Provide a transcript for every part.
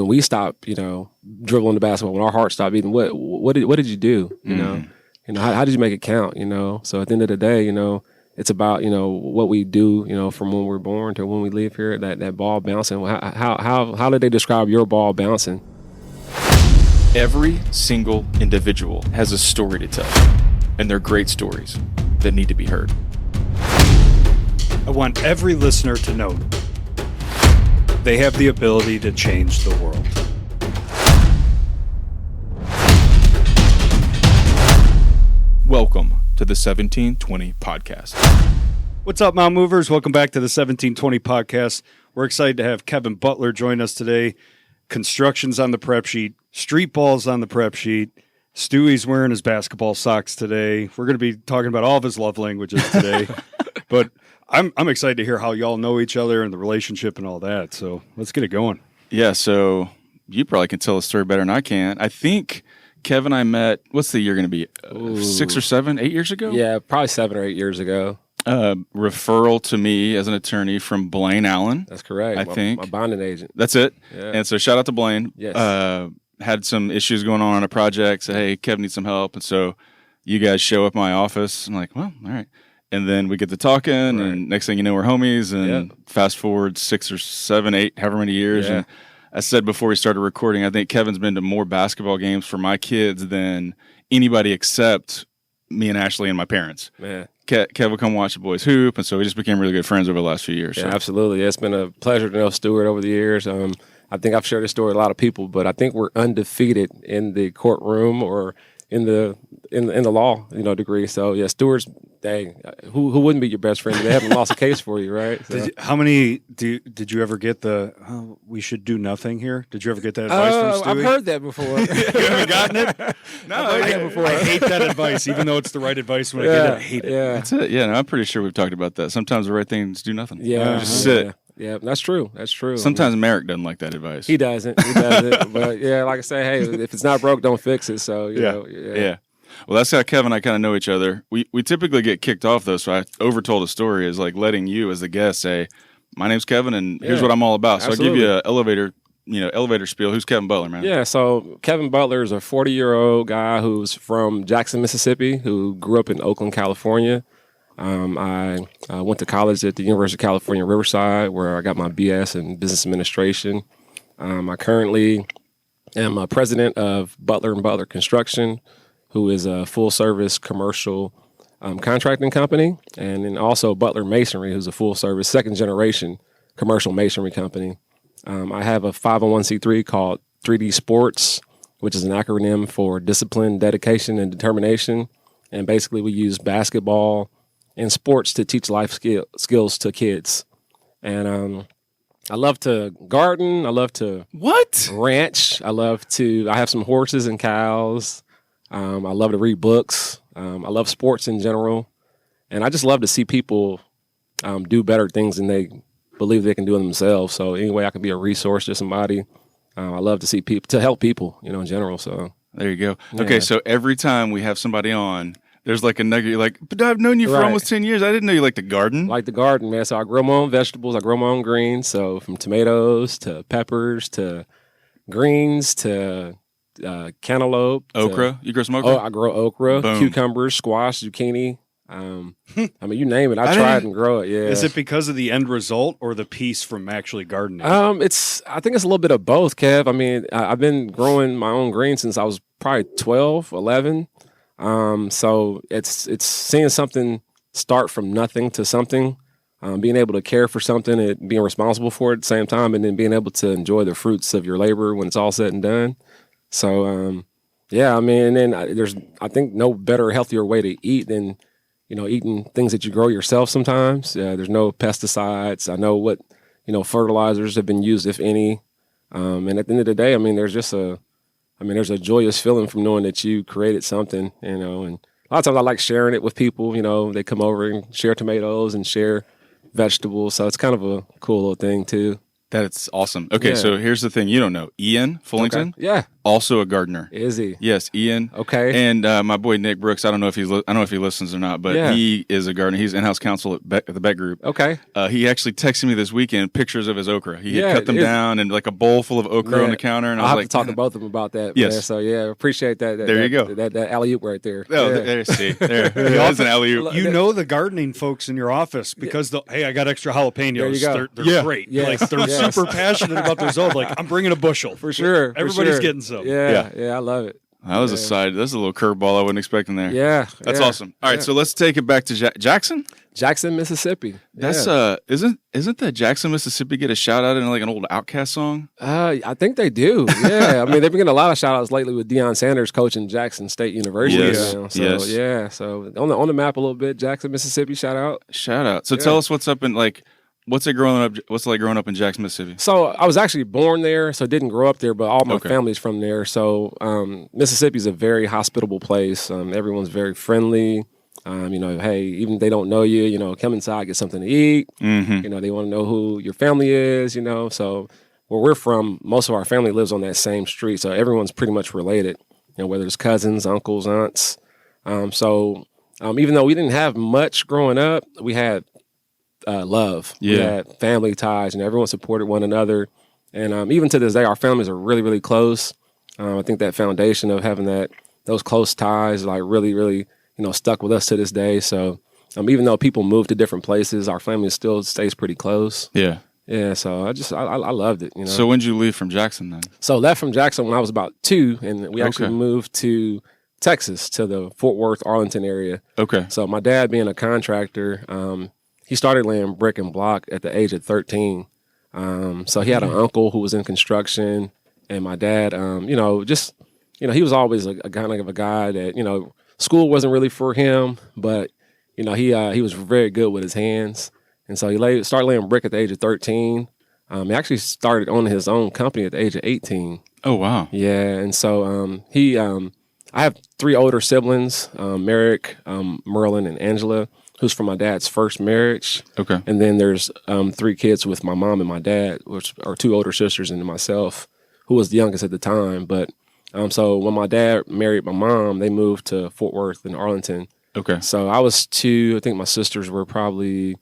when we stopped, dribbling the basketball, when our heart stopped beating, what did you do? You know, how did you make it count? So at the end of the day, it's about what we do, from when we're born to when we leave here. That ball bouncing. How did they describe your ball bouncing? Every single individual has a story to tell, and they're great stories that need to be heard. I want every listener to know they have the ability to change the world. Welcome to the 1720 Podcast. What's up, Mount Movers? Welcome back to the 1720 Podcast. We're excited to have Kevin Butler join us today. Construction's on the prep sheet. Street ball's on the prep sheet. Stewie's wearing his basketball socks today. We're going to be talking about all of his love languages today. But I'm excited to hear how y'all know each other and the relationship and all that. So let's get it going. Yeah, so you probably can tell the story better than I can. I think Kevin and I met, what's the year going to be? 6 or 7, 8 years ago? Yeah, probably 7 or 8 years ago. Referral to me as an attorney from Blaine Allen. That's correct. I think. My bonding agent. That's it. Yeah. And so shout out to Blaine. Yes. Had some issues going on a project. Said, hey, Kevin needs some help. And so you guys show up at my office. I'm like, well, all right. And then we get to talking, and next thing you know, we're homies. And fast forward 6 or 7, 8, however many years. Yeah. And I said before we started recording, I think Kevin's been to more basketball games for my kids than anybody except me and Ashley and my parents. Man. Kev would come watch the boys hoop, and so we just became really good friends over the last few years. Yeah, so. Absolutely. It's been a pleasure to know Stuart over the years. I think I've shared this story with a lot of people, but I think we're undefeated in the courtroom or in the law, degree. So yeah, Stuart's who wouldn't be your best friend? They haven't lost a case for you, right? So. Did you ever get the we should do nothing here? Did you ever get that advice from Stewie? I've heard that before. You haven't gotten it? No, I've heard that before. I hate that advice, even though it's the right advice. When I get it, I hate it. Yeah, That's it. Yeah, no, I'm pretty sure we've talked about that. Sometimes the right thing is do nothing. Yeah, just sit. Yeah, that's true. That's true. Sometimes Merrick doesn't like that advice. He doesn't. But yeah, like I say, hey, if it's not broke, don't fix it. So you know. Yeah. Well, that's how Kevin and I kind of know each other. We typically get kicked off, though, so I overtold a story is like letting you as the guest say, my name's Kevin, and here's what I'm all about. So Absolutely. I'll give you an elevator spiel. Who's Kevin Butler, man? Yeah, so Kevin Butler is a 40-year-old guy who's from Jackson, Mississippi, who grew up in Oakland, California. I went to college at the University of California, Riverside, where I got my BS in business administration. I currently am a president of Butler & Butler Construction, who is a full-service commercial contracting company, and then also Butler Masonry, who's a full-service second-generation commercial masonry company. I have a 501c3 called 3D Sports, which is an acronym for Discipline, Dedication, and Determination. And basically we use basketball and sports to teach life skills to kids. And I love to garden. I love to ranch. I have some horses and cows. I love to read books. I love sports in general. And I just love to see people do better things than they believe they can do themselves. So anyway, I can be a resource to somebody. I love to see people, to help people, in general. So there you go. Yeah. Okay, so every time we have somebody on, there's like a nugget. You're like, but I've known you for almost 10 years. I didn't know you liked to garden. Like the garden, man. So I grow my own vegetables. I grow my own greens. So from tomatoes to peppers to greens to cantaloupe. Okra. You grow some okra? Oh, I grow okra, Boom. cucumbers, squash, zucchini. You name it. I tried and grow it. Yeah. Is it because of the end result or the piece from actually gardening? I think it's a little bit of both, Kev. I've been growing my own greens since I was probably 12, 11. So it's seeing something start from nothing to something, being able to care for something and being responsible for it at the same time, and then being able to enjoy the fruits of your labor when it's all said and done. So, and then there's, I think, no better, healthier way to eat than, eating things that you grow yourself sometimes. There's no pesticides. I know what, fertilizers have been used, if any. And at the end of the day, there's a joyous feeling from knowing that you created something, and a lot of times I like sharing it with people. They come over and share tomatoes and share vegetables. So it's kind of a cool little thing too. That's awesome. Okay, so here's the thing you don't know. Ian Fullington? Okay. Yeah. also a gardener. Is he? Yes, Ian. Okay. And my boy Nick Brooks. I don't know if I don't know if he listens or not, but he is a gardener. He's in-house counsel at the Beck Group. Okay. He actually texted me this weekend pictures of his okra. He had cut them down and like a bowl full of okra on the counter. And I was I'll like, have to talk to both of them about that. Yes. Man. So appreciate that. There you go. That alley-oop right there. Oh, there. See, there. That's an alley-oop. You know the gardening folks in your office because hey, I got extra jalapenos. There you go. They're great. Yes. Like they're super passionate about their zone. Like I'm bringing a bushel For sure. Everybody's getting some. Yeah, I love it. That was that's a little curveball I wasn't expecting there. Yeah. That's awesome. All right, so let's take it back to Jackson. Jackson, Mississippi. That's isn't that Jackson, Mississippi get a shout out in like an old Outkast song? I think they do. Yeah. I mean, they've been getting a lot of shout outs lately with Deion Sanders coaching Jackson State University. Yes. Now. So so on the map a little bit, Jackson, Mississippi, shout out. So tell us what's up in like what's like growing up in Jackson, Mississippi? So I was actually born there, so didn't grow up there, but all my family's from there. So Mississippi is a very hospitable place. Everyone's very friendly. Hey, even if they don't know you, come inside, get something to eat. Mm-hmm. They want to know who your family is, So where we're from, most of our family lives on that same street. So everyone's pretty much related, whether it's cousins, uncles, aunts. Even though we didn't have much growing up, we had love. Yeah. We had family ties, everyone supported one another. And even to this day, our families are really, really close. I think that foundation of having those close ties, like really, really, stuck with us to this day. So even though people move to different places, our family still stays pretty close. Yeah. Yeah. So I loved it. So when did you leave from Jackson then? So left from Jackson when I was about 2, and we actually moved to Texas, to the Fort Worth, Arlington area. Okay. So my dad being a contractor, he started laying brick and block at the age of 13. So he had an uncle who was in construction, and my dad, he was always a kind of a guy that, school wasn't really for him, but, he was very good with his hands. And so he started laying brick at the age of 13. He actually started owning his own company at the age of 18. Oh, wow. Yeah. And so I have 3 older siblings, Merrick, Merlin, and Angela, who's from my dad's first marriage. Okay. And then there's 3 kids with my mom and my dad, which are 2 older sisters, and myself, who was the youngest at the time. But so when my dad married my mom, they moved to Fort Worth in Arlington. Okay. So I was 2. I think my sisters were probably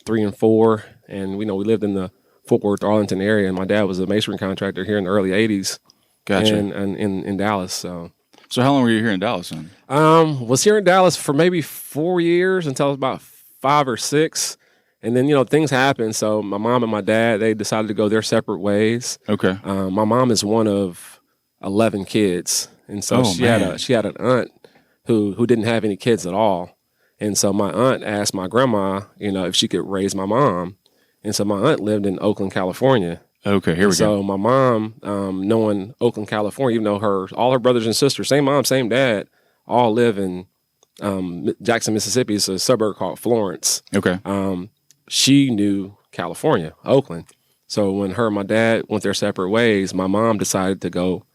3 and 4. And, we lived in the Fort Worth, Arlington area. And my dad was a masonry contractor here in the early 80s. Gotcha. And in Dallas. So how long were you here in Dallas then? Was here in Dallas for maybe 4 years until I was about 5 or 6. And then, things happened. So my mom and my dad, they decided to go their separate ways. Okay. My mom is one of 11 kids. And so she had an aunt who didn't have any kids at all. And so my aunt asked my grandma, if she could raise my mom. And so my aunt lived in Oakland, California. Okay, here we go. So my mom, knowing Oakland, California, even though all her brothers and sisters, same mom, same dad, all live in Jackson, Mississippi. It's a suburb called Florence. Okay. She knew California, Oakland. So when her and my dad went their separate ways, my mom decided to go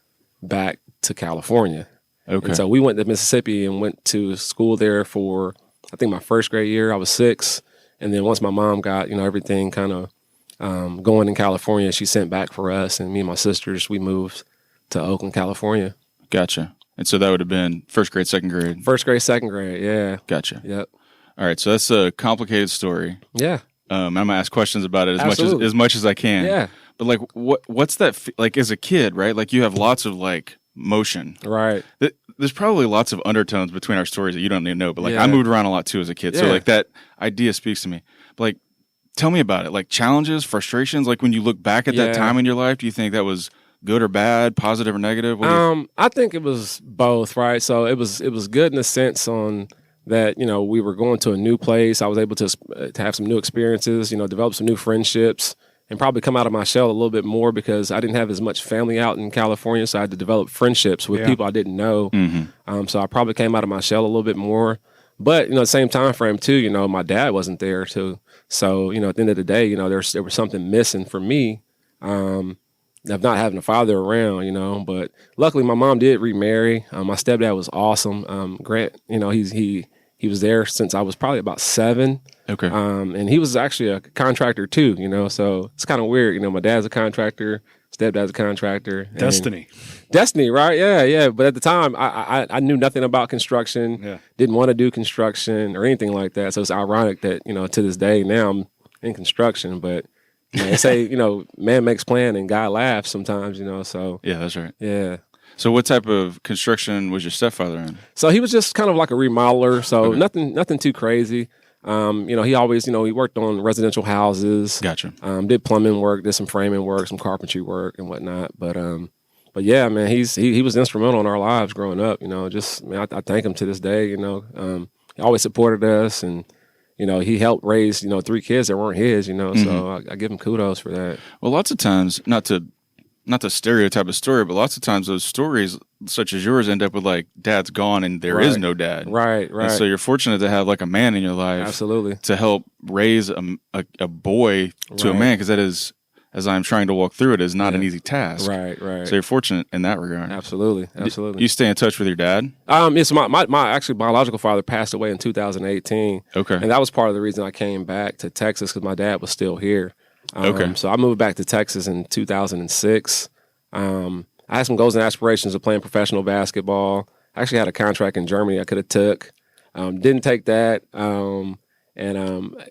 back to California. Okay. And so we went to Mississippi and went to school there for, I think, my first grade year. I was 6. And then once my mom got, everything kind of going in California, she sent back for us, and me and my sisters, we moved to Oakland, California. Gotcha. And so that would have been first grade, second grade? First grade, second grade, yeah. Gotcha. Yep. All right, so that's a complicated story. Yeah. I'm going to ask questions about it Absolutely. as much as I can. Yeah. But like, what's that, like as a kid, right? Like you have lots of like motion. Right. There's probably lots of undertones between our stories that you don't even know, but like Yeah. I moved around a lot too as a kid. So Yeah. like that idea speaks to me. But like, tell me about it. Like challenges, frustrations, like when you look back at that Yeah. time in your life, do you think that was good or bad, positive or negative? I think it was both, right? So it was good in the sense on that, we were going to a new place. I was able to have some new experiences, develop some new friendships, and probably come out of my shell a little bit more because I didn't have as much family out in California, so I had to develop friendships with people I didn't know. Mm-hmm. So I probably came out of my shell a little bit more. But, the same time frame too, my dad wasn't there too. So, at the end of the day, there was something missing for me of not having a father around, but luckily my mom did remarry. My stepdad was awesome. Grant, he was there since I was probably about 7. Okay. And he was actually a contractor too, so it's kind of weird. My dad's a contractor, Stepdad's a contractor. Destiny. Destiny, right? Yeah. But at the time, I knew nothing about construction. Yeah. Didn't want to do construction or anything like that. So it's ironic that, to this day now I'm in construction. But they say, man makes plan and God laughs sometimes, so. Yeah, that's right. Yeah. So what type of construction was your stepfather in? So he was just kind of like a remodeler. So nothing too crazy. He always, he worked on residential houses. Gotcha. Did plumbing work, did some framing work, some carpentry work and whatnot. But yeah, man, he was instrumental in our lives growing up. I thank him to this day. He always supported us, and he helped raise 3 kids that weren't his. So I give him kudos for that. Well, lots of times, not to stereotype a story, but lots of times those stories, such as yours, end up with like dad's gone and there is no dad. Right. And so you're fortunate to have like a man in your life, absolutely, to help raise a boy to a man, because that is, as I'm trying to walk through it, is not an easy task. Right. So you're fortunate in that regard. Absolutely. You stay in touch with your dad? Yes, my actually biological father passed away in 2018. Okay. And that was part of the reason I came back to Texas, because my dad was still here. Okay. So I moved back to Texas in 2006. I had some goals and aspirations of playing professional basketball. I actually had a contract in Germany I could have took. Didn't take that.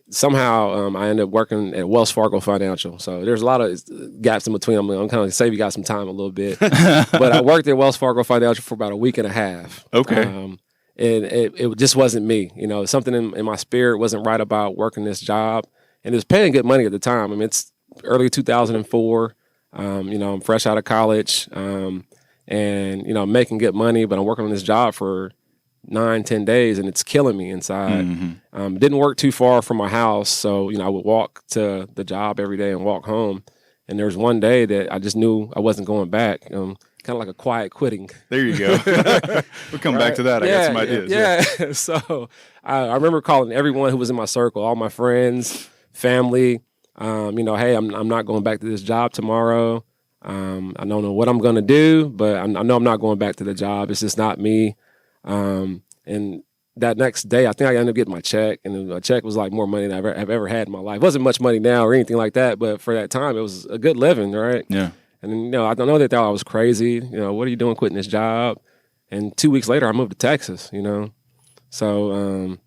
Somehow I ended up working at Wells Fargo Financial. So there's a lot of gaps in between. I'm kind of save you guys some time a little bit. But I worked at Wells Fargo Financial for about a week and a half. Okay. And it just wasn't me. Something in my spirit wasn't right about working this job. And it was paying good money at the time. I mean, it's early 2004. I'm fresh out of college, and making good money, but I'm working on this job for 9-10 days, and it's killing me inside. Mm-hmm. Didn't work too far from my house, so I would walk to the job every day and walk home. And there was one day that I just knew I wasn't going back. Kind of like a quiet quitting. There you go. We'll come back to that. I got some ideas. Yeah. So I remember calling everyone who was in my circle, all my friends, family. Hey, I'm not going back to this job tomorrow. I don't know what I'm going to do, but I know I'm not going back to the job. It's just not me. And that next day, I think I ended up getting my check, and the check was like more money than I've ever had in my life. It wasn't much money now or anything like that, but for that time, it was a good living, right? Yeah. And I don't know, they thought I was crazy. What are you doing quitting this job? And 2 weeks later, I moved to Texas. So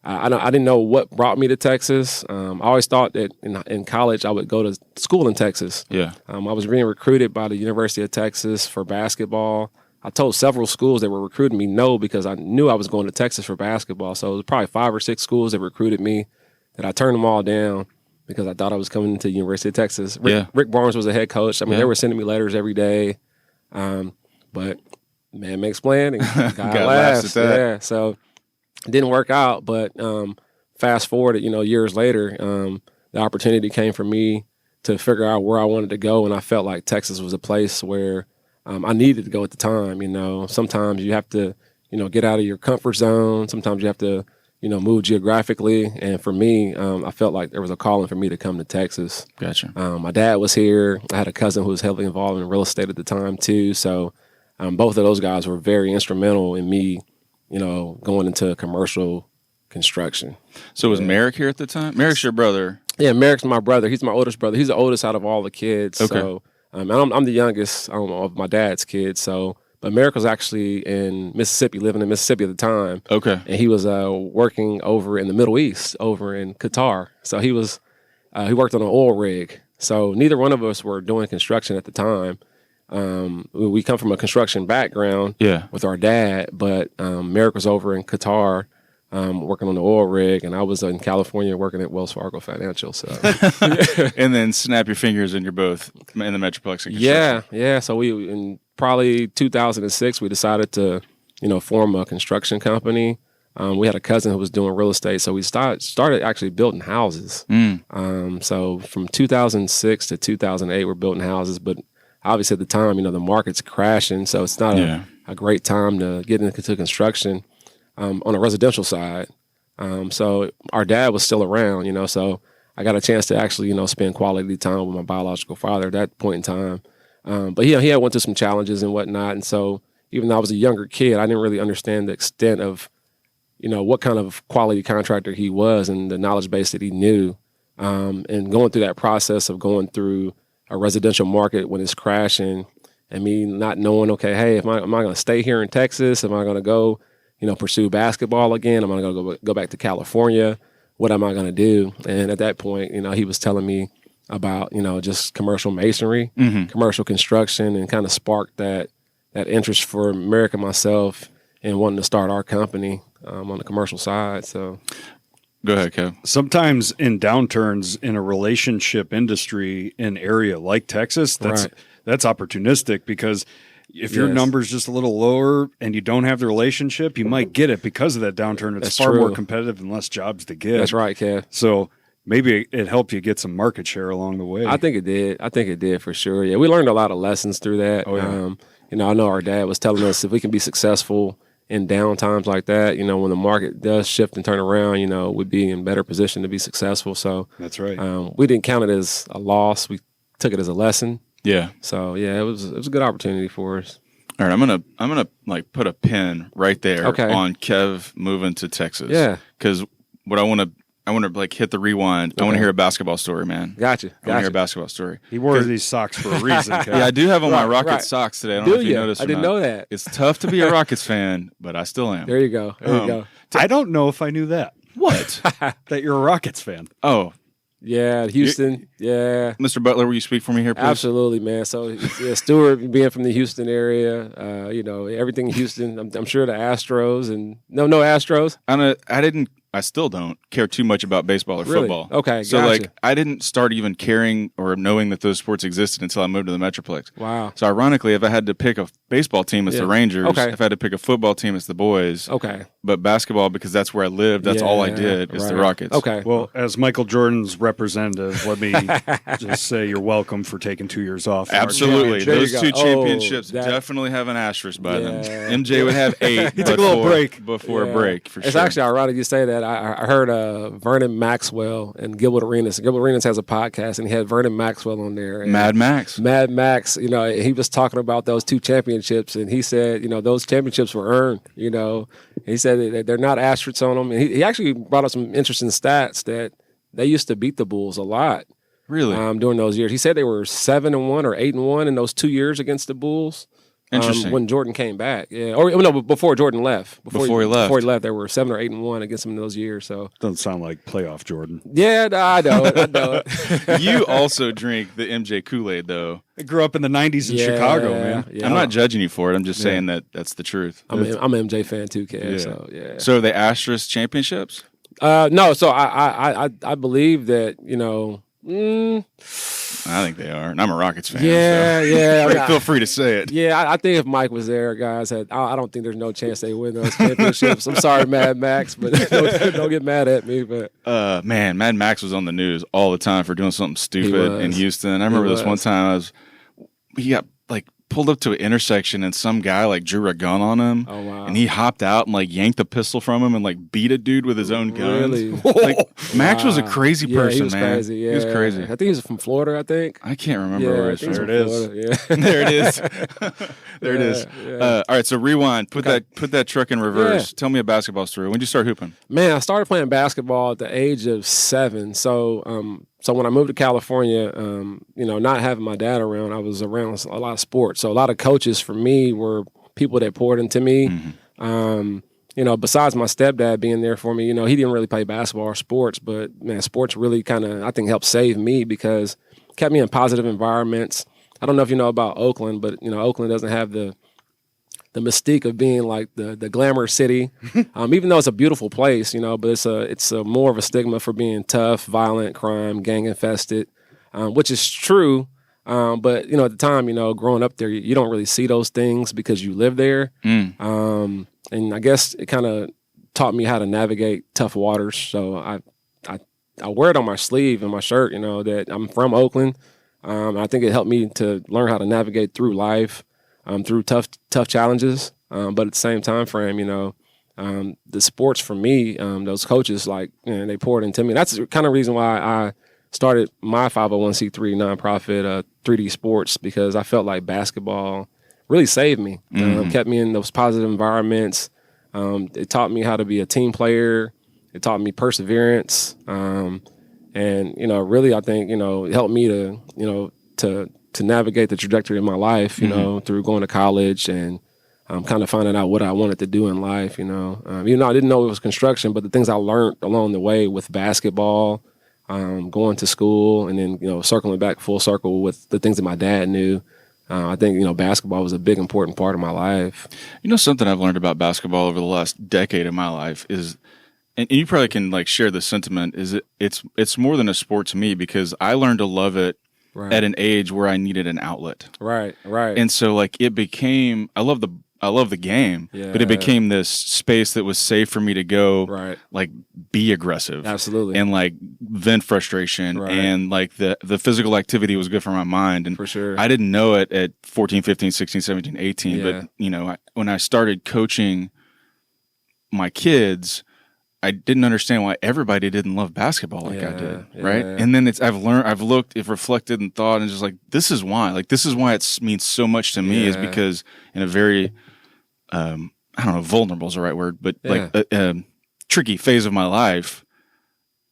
I didn't know what brought me to Texas. I always thought that in college I would go to school in Texas. Yeah. I was being recruited by the University of Texas for basketball. I told several schools that were recruiting me no, because I knew I was going to Texas for basketball. So it was probably 5 or 6 schools that recruited me, that I turned them all down because I thought I was coming to the University of Texas. Rick Barnes was the head coach. I mean, they were sending me letters every day. But man makes plan, and God laughs. Yeah. So it didn't work out, but fast forward, years later, the opportunity came for me to figure out where I wanted to go, and I felt like Texas was a place where I needed to go at the time. Sometimes you have to, get out of your comfort zone. Sometimes you have to, move geographically. And for me, I felt like there was a calling for me to come to Texas. Gotcha. My dad was here. I had a cousin who was heavily involved in real estate at the time too. So both of those guys were very instrumental in me, going into commercial construction. So was Merrick here at the time? Merrick's your brother. Yeah, Merrick's my brother. He's my oldest brother. He's the oldest out of all the kids. Okay. So and I'm the youngest of my dad's kids. So, but Merrick was actually in Mississippi, living in Mississippi at the time. Okay. And he was working over in the Middle East, over in Qatar. So he worked on an oil rig. So neither one of us were doing construction at the time. We come from a construction background with our dad, but Merrick was over in Qatar working on the oil rig, and I was in California working at Wells Fargo Financial. So, and then snap your fingers, and you're both in the Metroplex. Yeah. So we in probably 2006, we decided to form a construction company. We had a cousin who was doing real estate, so we started actually building houses. So from 2006 to 2008, we're building houses, but obviously at the time, the market's crashing, so it's not a great time to get into construction. On a residential side. So our dad was still around, so I got a chance to actually, spend quality time with my biological father at that point in time. But he had went through some challenges and whatnot. And so even though I was a younger kid, I didn't really understand the extent of, what kind of quality contractor he was and the knowledge base that he knew. And going through that process of going through, a residential market when it's crashing, and me not knowing, okay, hey, am I going to stay here in Texas? Am I going to go, pursue basketball again? Am I going to go back to California? What am I going to do? And at that point, he was telling me about, just commercial masonry, commercial construction, and kind of sparked that interest for America myself and wanting to start our company on the commercial side. So go ahead, Kev. Sometimes in downturns in a relationship industry in area like Texas, that's opportunistic, because if your number's just a little lower and you don't have the relationship, you might get it because of that downturn. It's far more competitive and less jobs to get. That's right, Kev. So maybe it helped you get some market share along the way. I think it did for sure. Yeah, we learned a lot of lessons through that. Oh, yeah. I know our dad was telling us if we can be successful in down times like that, when the market does shift and turn around, we'd be in better position to be successful. So that's right. We didn't count it as a loss. We took it as a lesson. Yeah. So yeah, it was a good opportunity for us. All right, I'm gonna like put a pin right there on Kev moving to Texas. Yeah. Because what I want to like hit the rewind. I want to hear a basketball story, man. Gotcha. I want to hear a basketball story. He wore these socks for a reason. Kev. Yeah, I do have on my Rockets socks today. I don't know if you noticed. I didn't know that. It's tough to be a Rockets fan, but I still am. There you go. There you go. I don't know if I knew that. What? That you're a Rockets fan. Oh. Yeah, Houston. Yeah. Mr. Butler, will you speak for me here, please? Absolutely, man. So, yeah, Stewart being from the Houston area, everything in Houston. I'm sure the Astros and no Astros. I still don't care too much about baseball or Really? football. Okay, so gotcha. I didn't start even caring or knowing that those sports existed until I moved to the Metroplex. Wow. So ironically, if I had to pick a baseball team, it's the Rangers. Okay. If I had to pick a football team, it's the boys. Okay. But basketball, because that's where I lived, that's all I did is the Rockets. Okay. Well, as Michael Jordan's representative, let me just say you're welcome for taking 2 years off. Absolutely. There you Those go. two championships that- definitely have an asterisk by them. Yeah. MJ would have 8. He took a little break. Before a break, for It's sure. actually ironic you say that. I heard Vernon Maxwell and Gilbert Arenas. Gilbert Arenas has a podcast, and he had Vernon Maxwell on there. And Mad Max. Mad Max, he was talking about those 2 championships, and he said, those championships were earned, He said that they're not asterisks on them. And he actually brought up some interesting stats that they used to beat the Bulls a lot. Really? During those years. He said they were 7-1 or 8-1 in those 2 years against the Bulls. Interesting. When Jordan came back, yeah, or no, before Jordan left. Before he left, they were 7 or 8-1 against him in those years. So doesn't sound like playoff Jordan. Yeah, I know it. You also drink the MJ Kool-Aid, though. I grew up in the '90s in Chicago, man. Yeah. I'm not judging you for it. I'm just saying that's the truth. I'm an MJ fan too, Kev. So yeah. So the Astros championships? No. So I believe that I think they are, and I'm a Rockets fan. Yeah. Feel free to say it. Yeah, I think if Mike was there, guys, I don't think there's no chance they win those championships. I'm sorry, Mad Max, but don't get mad at me. But man, Mad Max was on the news all the time for doing something stupid in Houston. I remember this one time he got pulled up to an intersection and some guy drew a gun on him. Oh wow! And he hopped out and yanked the pistol from him and beat a dude with his own gun. Really? Max was a crazy person, he was man. Crazy. Yeah. He was crazy. I think he was from Florida. I think. I can't remember where he's from. There it is. Yeah. There it is. There it is. Yeah. All right, so rewind. Put that truck in reverse. Tell me a basketball story. When did you start hooping? Man, I started playing basketball at the age of 7. So when I moved to California, not having my dad around, I was around a lot of sports. So a lot of coaches for me were people that poured into me. Mm-hmm. Besides my stepdad being there for me, he didn't really play basketball or sports, but man, sports really kind of, I think, helped save me because it kept me in positive environments. I don't know if you know about Oakland, but Oakland doesn't have the mystique of being the glamour city, even though it's a beautiful place, but it's more of a stigma for being tough, violent, crime, gang infested, which is true. But at the time, growing up there, you don't really see those things because you live there. And I guess it kind of taught me how to navigate tough waters. So I wear it on my sleeve and my shirt, that I'm from Oakland. I think it helped me to learn how to navigate through life. Through tough challenges, but at the same time frame, the sports for me, those coaches they poured into me. That's the kind of reason why I started my 501c3 nonprofit, 3D Sports, because I felt like basketball really saved me, kept me in those positive environments. It taught me how to be a team player. It taught me perseverance, and really I think it helped me to to navigate the trajectory of my life, you know, through going to college and kind of finding out what I wanted to do in life, you know. Even though I didn't know it was construction, but the things I learned along the way with basketball, going to school, and then, you know, circling back full circle with the things that my dad knew. I think, you know, basketball was a big, important part of my life. You know, something I've learned about basketball over the last decade of my life is, and you probably can like share this sentiment, is it's more than a sport to me because I learned to love it at an age where I needed an outlet. Right. And so like it became, I love the game, but it became this space that was safe for me to go, like be aggressive, absolutely, and like vent frustration, and like the physical activity was good for my mind. And for sure, I didn't know it at 14, 15, 16, 17, 18, but you know, when I started coaching my kids, I didn't understand why everybody didn't love basketball like I did, right? And then I've looked, reflected, and thought, and just like this is why it means so much to me is because in a very I don't know, vulnerable is the right word, but like a tricky phase of my life,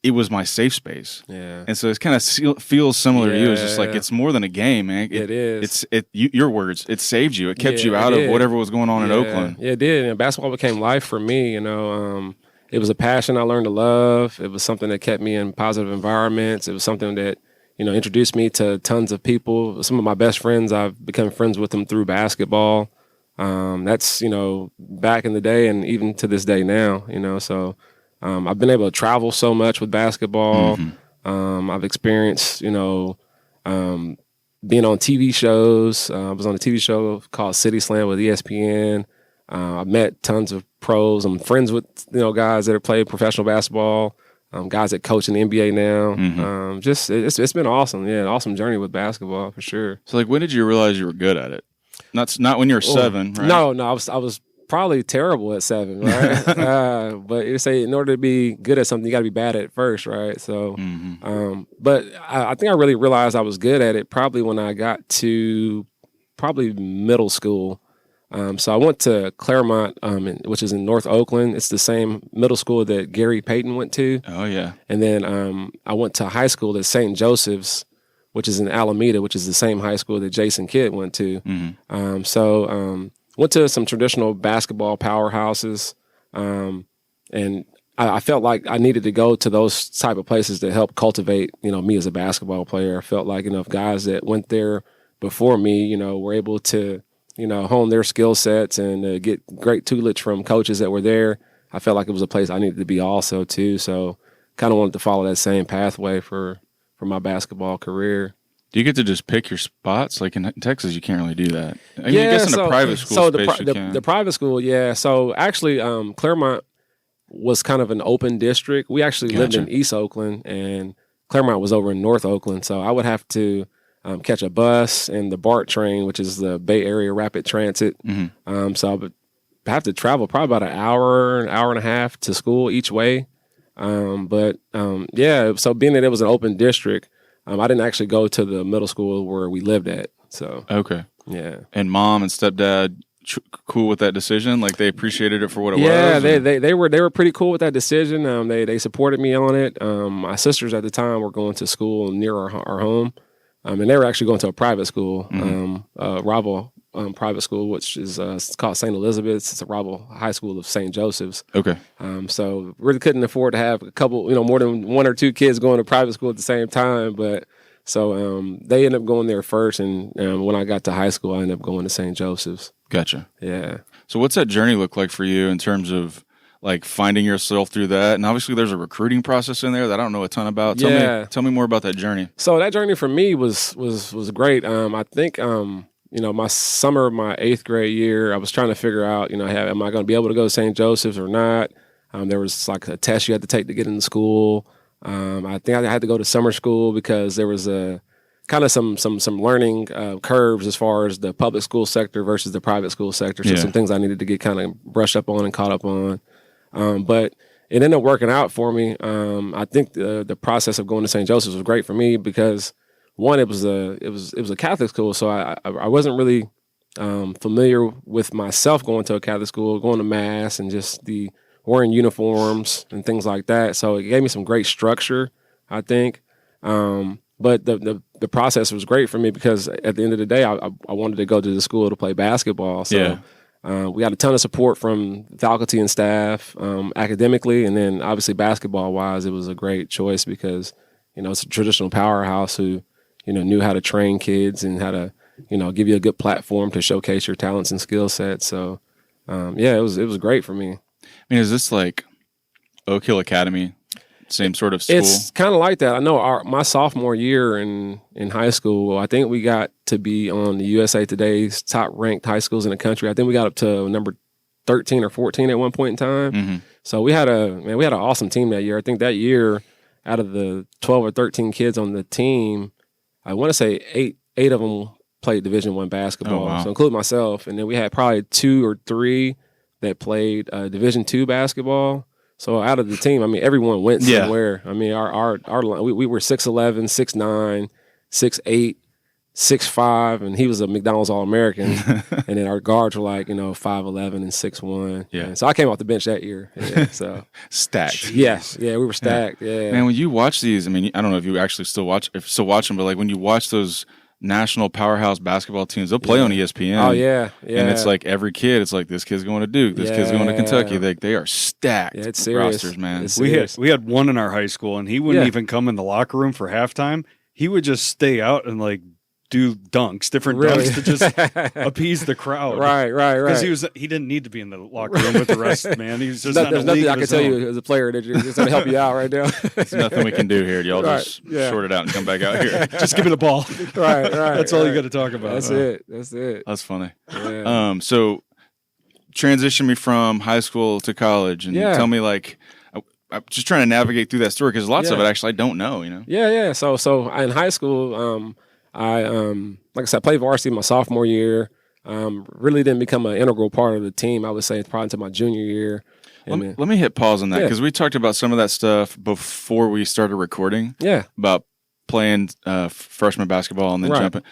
it was my safe space. Yeah. And so it's kind of feels similar to you. It's just like, it's more than a game, man. It is. Your words, it saved you. It kept you out of whatever was going on in Oakland. Yeah, it did. And basketball became life for me, you know. It was a passion I learned to love. It was something that kept me in positive environments. It was something that, you know, introduced me to tons of people. Some of my best friends, I've become friends with them through basketball. That's, you know, back in the day and even to this day now, you know, so I've been able to travel so much with basketball. I've experienced, you know, being on TV shows. I was on a TV show called City Slam with ESPN. I met tons of pros. I'm friends with, you know, guys that have played professional basketball, guys that coach in the NBA now. It's been awesome. Yeah, an awesome journey with basketball for sure. So like, when did you realize you were good at it? Not when you were 7, right? No, I was probably terrible at 7, right? But you say in order to be good at something, you got to be bad at it first, right? So, but I think I really realized I was good at it probably when I got to probably middle school. So I went to Claremont, which is in North Oakland. It's the same middle school that Gary Payton went to. Oh yeah. And then I went to high school at St. Joseph's, which is in Alameda, which is the same high school that Jason Kidd went to. Went to some traditional basketball powerhouses, and I felt like I needed to go to those type of places to help cultivate, you know, me as a basketball player. I felt like, you know, if guys that went there before me, you know, were able to, you know, hone their skill sets and get great tutelage from coaches that were there, I felt like it was a place I needed to be also too. So kind of wanted to follow that same pathway for my basketball career. Do you get to just pick your spots? Like in Texas, you can't really do that. I guess in a private school space you can. The private school, yeah. So actually, Claremont was kind of an open district. We actually lived in East Oakland, and Claremont was over in North Oakland. So I would have to catch a bus and the BART train, which is the Bay Area Rapid Transit. So I would have to travel probably about an hour and a half to school each way. So being that it was an open district, I didn't actually go to the middle school where we lived at. So okay, yeah. And mom and stepdad cool with that decision? Like they appreciated it for what it was? Yeah, they were pretty cool with that decision. They supported me on it. My sisters at the time were going to school near our home, and they were actually going to a private school, rival private school, which is it's called St. Elizabeth's. It's a rival high school of St. Joseph's. Okay. So really couldn't afford to have a couple, you know, more than one or two kids going to private school at the same time. But so they ended up going there first, and when I got to high school, I ended up going to St. Joseph's. Gotcha. Yeah. So what's that journey look like for you in terms of like finding yourself through that? And obviously there's a recruiting process in there that I don't know a ton about. Tell me more about that journey. So that journey for me was great. I think you know, my summer of my 8th grade year, I was trying to figure out, you know, am I going to be able to go to St. Joseph's or not? There was like a test you had to take to get into school. I think I had to go to summer school because there was a kind of some learning curves as far as the public school sector versus the private school sector. So some things I needed to get kind of brushed up on and caught up on. But it ended up working out for me. I think the process of going to St. Joseph's was great for me because one, it was a Catholic school, so I wasn't really familiar with myself going to a Catholic school, going to mass, and just the wearing uniforms and things like that. So it gave me some great structure, I think. But the process was great for me because at the end of the day, I wanted to go to the school to play basketball. So we got a ton of support from faculty and staff academically, and then obviously basketball wise, it was a great choice because it's a traditional powerhouse who knew how to train kids and how to give you a good platform to showcase your talents and skill sets. So it was great for me. I mean, is this like Oak Hill Academy? Same sort of school? It's kind of like that. I know my sophomore year in high school, I think we got to be on the USA Today's top ranked high schools in the country. I think we got up to number 13 or 14 at one point in time. Mm-hmm. So we had an awesome team that year. I think that year, out of the 12 or 13 kids on the team, I want to say eight of them played Division I basketball. Oh, wow. So including myself, and then we had probably 2 or 3 that played Division II basketball. So out of the team, I mean, everyone went somewhere. I mean, our we were 6'11", 6'9", 6'8", 6'5", and he was a McDonald's All-American. And then our guards were like 5'11" and 6'1". Yeah. And so I came off the bench that year. Yeah, so stacked. Yes, we were stacked. Yeah. Man, when you watch these, I mean, I don't know if you actually still watch them, but like when you watch those national powerhouse basketball teams, they'll play on ESPN. Oh yeah. And it's like every kid, it's like this kid's going to Duke, this kid's going to Kentucky. They are stacked. Yeah, it's serious. Rosters, man. It's we had one in our high school, and he wouldn't even come in the locker room for halftime. He would just stay out and like do different dunks to just appease the crowd. Right. Because he didn't need to be in the locker room with the rest, man. He was just there's nothing I can tell you as a player that just going to help you out right now. There's nothing we can do here. Y'all just short it out and come back out here. Just give me the ball. Right. That's all you got to talk about. That's it. That's funny. Yeah. So transition me from high school to college and tell me like, I'm just trying to navigate through that story because lots of it actually I don't know, Yeah. So in high school, I like I said, I played varsity my sophomore year. Really didn't become an integral part of the team. I would say probably until my junior year. Let me hit pause on that because we talked about some of that stuff before we started recording. Yeah, about playing freshman basketball and then jumping.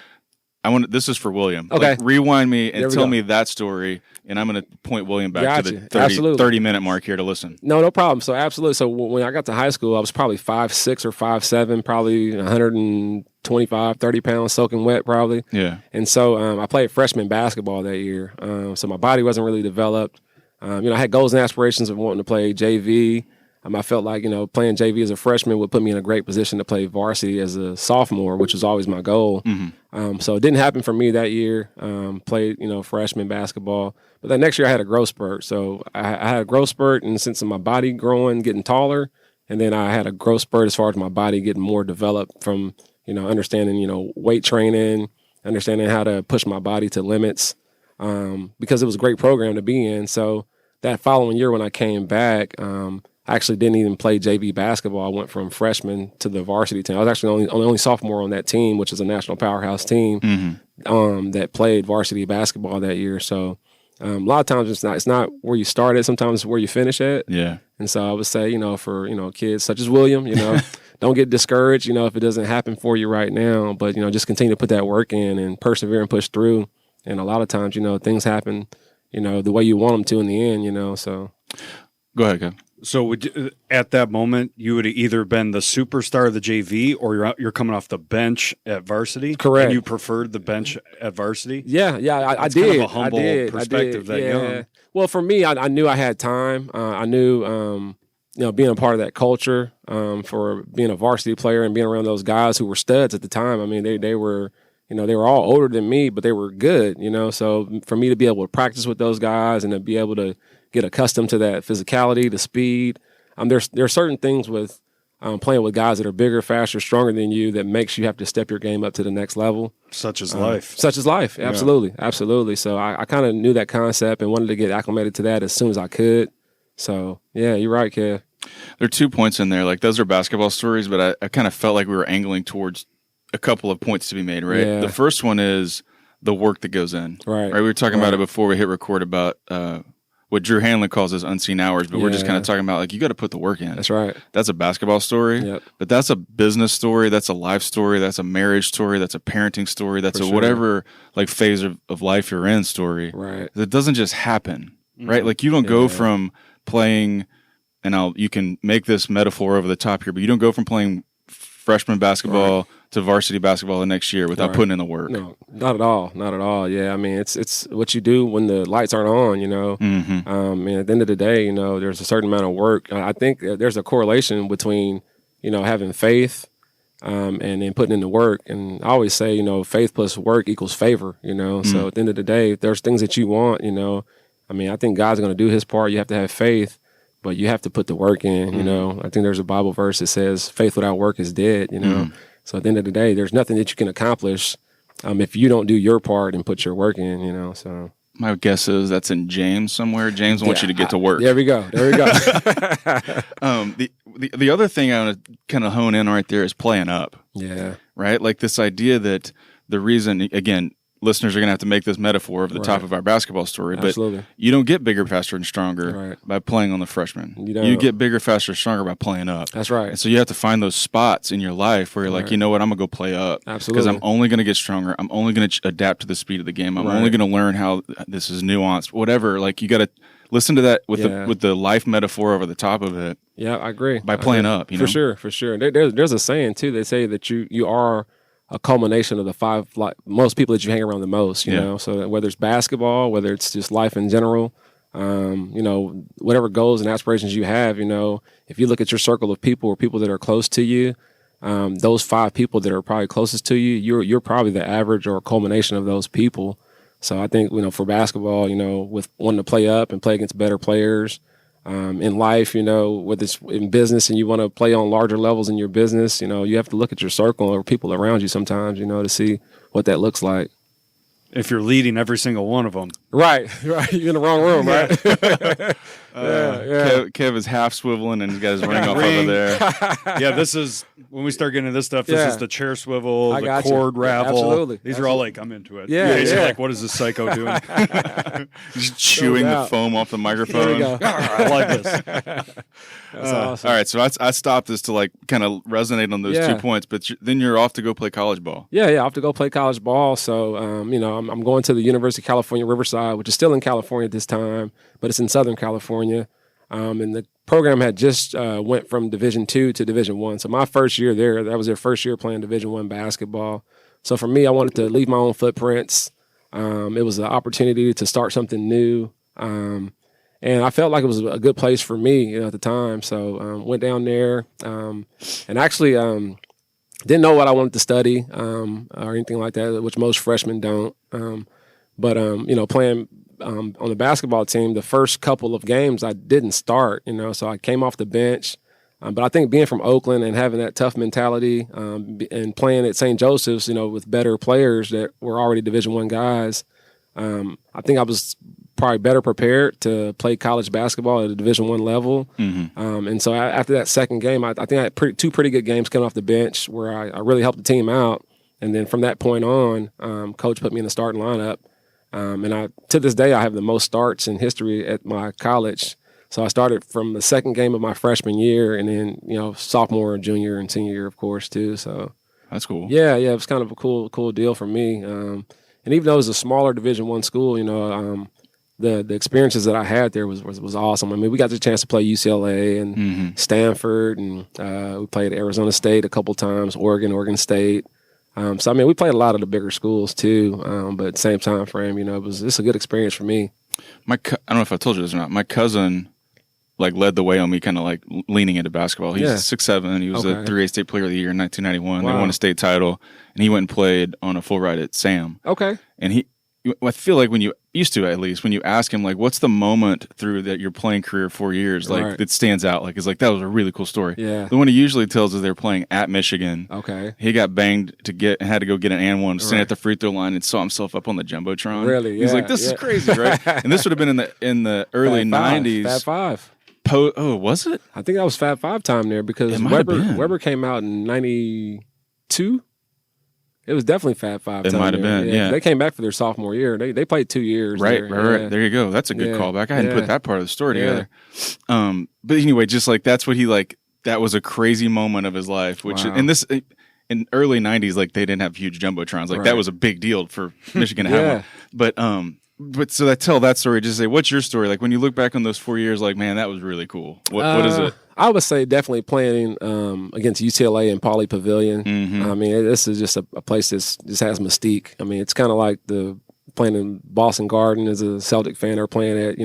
This is for William. Okay. Like, rewind me and tell me that story, and I'm going to point William back to the 30-minute mark here to listen. No problem. So absolutely. So when I got to high school, I was probably 5'6" or 5'7", probably 125, 30 pounds soaking wet probably. Yeah. And so I played freshman basketball that year. So my body wasn't really developed. I had goals and aspirations of wanting to play JV. I felt like, playing JV as a freshman would put me in a great position to play varsity as a sophomore, which was always my goal. Mm-hmm. So it didn't happen for me that year. Played, freshman basketball. But then next year I had a growth spurt. So I had a growth spurt in the sense of my body growing, getting taller. And then I had a growth spurt as far as my body getting more developed from, understanding, weight training, understanding how to push my body to limits because it was a great program to be in. So that following year when I came back, I actually didn't even play JV basketball. I went from freshman to the varsity team. I was actually only sophomore on that team, which is a national powerhouse team that played varsity basketball that year. So a lot of times it's not where you started. Sometimes it's where you finish at. Yeah. And so I would say, for kids such as William, don't get discouraged. If it doesn't happen for you right now, but just continue to put that work in and persevere and push through. And a lot of times, things happen, the way you want them to in the end. So go ahead, Kev. So at that moment, you would have either been the superstar of the JV or you're coming off the bench at varsity. Correct. And you preferred the bench at varsity. Yeah, I did. Kind of a humble perspective that young. Well, for me, I knew I had time. I knew, being a part of that culture for being a varsity player and being around those guys who were studs at the time. I mean, they were. They were all older than me, but they were good. So for me to be able to practice with those guys and to be able to get accustomed to that physicality, the speed. There are certain things with playing with guys that are bigger, faster, stronger than you that makes you have to step your game up to the next level. Such as life. Absolutely. Absolutely. So I kind of knew that concept and wanted to get acclimated to that as soon as I could. So, yeah, you're right, Kev. There are 2 points in there. Like, those are basketball stories, but I kind of felt like we were angling towards a couple of points to be made, right? Yeah. The first one is the work that goes in. Right. We were talking about it before we hit record about what Drew Hanlon calls his unseen hours, but we're just kind of talking about, like, you got to put the work in. That's right. That's a basketball story, but that's a business story, that's a life story, that's a marriage story, that's a parenting story, that's whatever, like, phase of life you're in story. Right. It doesn't just happen, right? Like, you don't go from playing, and you can make this metaphor over the top here, but you don't go from playing freshman basketball to varsity basketball the next year without putting in the work. No, not at all. Not at all. Yeah, I mean, it's what you do when the lights aren't on, Mm-hmm. And at the end of the day, there's a certain amount of work. I think there's a correlation between, having faith and then putting in the work. And I always say, faith plus work equals favor, So at the end of the day, if there's things that you want, I think God's going to do his part. You have to have faith, but you have to put the work in, I think there's a Bible verse that says faith without work is dead, So at the end of the day, there's nothing that you can accomplish if you don't do your part and put your work in, so. My guess is that's in James somewhere. James wants you to get to work. There we go. The other thing I want to kind of hone in right there is playing up. Yeah. Right? Like this idea that the reason, again, listeners are going to have to make this metaphor of the top of our basketball story, Absolutely. but you don't get bigger, faster, and stronger by playing on the freshmen. You get bigger, faster, stronger by playing up. That's right. And so you have to find those spots in your life where you're like, you know what, I'm going to go play up. Absolutely. Because I'm only going to get stronger. I'm only going to adapt to the speed of the game. I'm only going to learn how this is nuanced, whatever. Like you got to listen to that with the life metaphor over the top of it. Yeah, I agree. By playing up, For sure. There's a saying too. They say that you are a culmination of the five most people that you hang around the most, you know. So whether it's basketball, whether it's just life in general, whatever goals and aspirations you have, if you look at your circle of people or people that are close to you, those 5 people that are probably closest to you, you're probably the average or culmination of those people. So I think, for basketball, with wanting to play up and play against better players, in life, whether it's in business and you want to play on larger levels in your business, you have to look at your circle or people around you sometimes, to see what that looks like. If you're leading every single one of them. Right. You're in the wrong room, right? Kev is half swiveling and he's got his ring off over there. Yeah, this is, when we start getting into this stuff, this is the chair swivel, the cord ravel. Absolutely. These are all like, I'm into it. Yeah. You're like, what is this psycho doing? Just chewing the foam off the microphone. I like this. That's awesome. All right, so I stopped this to like kind of resonate on those 2 points, but then you're off to go play college ball. Yeah, I have to go play college ball. So, I'm going to the University of California, Riverside, which is still in California at this time, but it's in Southern California. And the program had just went from Division II to Division I. So my first year there, that was their first year playing Division I basketball. So for me, I wanted to leave my own footprints. It was an opportunity to start something new. And I felt like it was a good place for me at the time. So went down there and actually didn't know what I wanted to study or anything like that, which most freshmen don't. But playing on the basketball team, the first couple of games I didn't start, so I came off the bench. But I think being from Oakland and having that tough mentality and playing at St. Joseph's, with better players that were already Division I guys, I think I was probably better prepared to play college basketball at a Division I level. Mm-hmm. And so after that second game, I think I had 2 pretty good games coming off the bench where I really helped the team out. And then from that point on, Coach put me in the starting lineup. And to this day, I have the most starts in history at my college. So I started from the second game of my freshman year and then, sophomore, junior, and senior year, of course, too. So that's cool. Yeah, it was kind of a cool deal for me. And even though it was a smaller Division I school, the experiences that I had there was awesome. I mean, we got the chance to play UCLA and Stanford, and we played Arizona State a couple times, Oregon State. So, I mean, we played a lot of the bigger schools, too, but at the same time frame, it's a good experience for me. I don't know if I told you this or not. My cousin, led the way on me kind of, leaning into basketball. He's 6'7". He was a 3A state player of the year in 1991. Wow. They won a state title, and he went and played on a full ride at Sam. Okay. And I feel like when you used to, at least, when you ask him, what's the moment through that your playing career 4 years, that stands out? That was a really cool story. Yeah. The one he usually tells is they're playing at Michigan. Okay. He got banged and had to go get an and one, stand at the free throw line, and saw himself up on the Jumbotron. Really? Yeah. He's like, this is crazy, right? And this would have been in the early 90s. Fab Five. Was it? I think that was Fab Five time there because Weber came out in 92. It was definitely Fab Five. It might have been, yeah. They came back for their sophomore year. They played 2 years. Right. There you go. That's a good callback. I hadn't put that part of the story together. But anyway, just that's what he that was a crazy moment of his life. Which in early 90s, they didn't have huge jumbotrons. That was a big deal for Michigan to have one. But But so tell that story. Just say, what's your story? Like when you look back on those 4 years, like, man, that was really cool. What is it? I would say definitely playing against UCLA and Pauley Pavilion. I mean, this is just a place that just has mystique. I mean, it's kind of like playing in Boston Garden as a Celtic fan, or playing at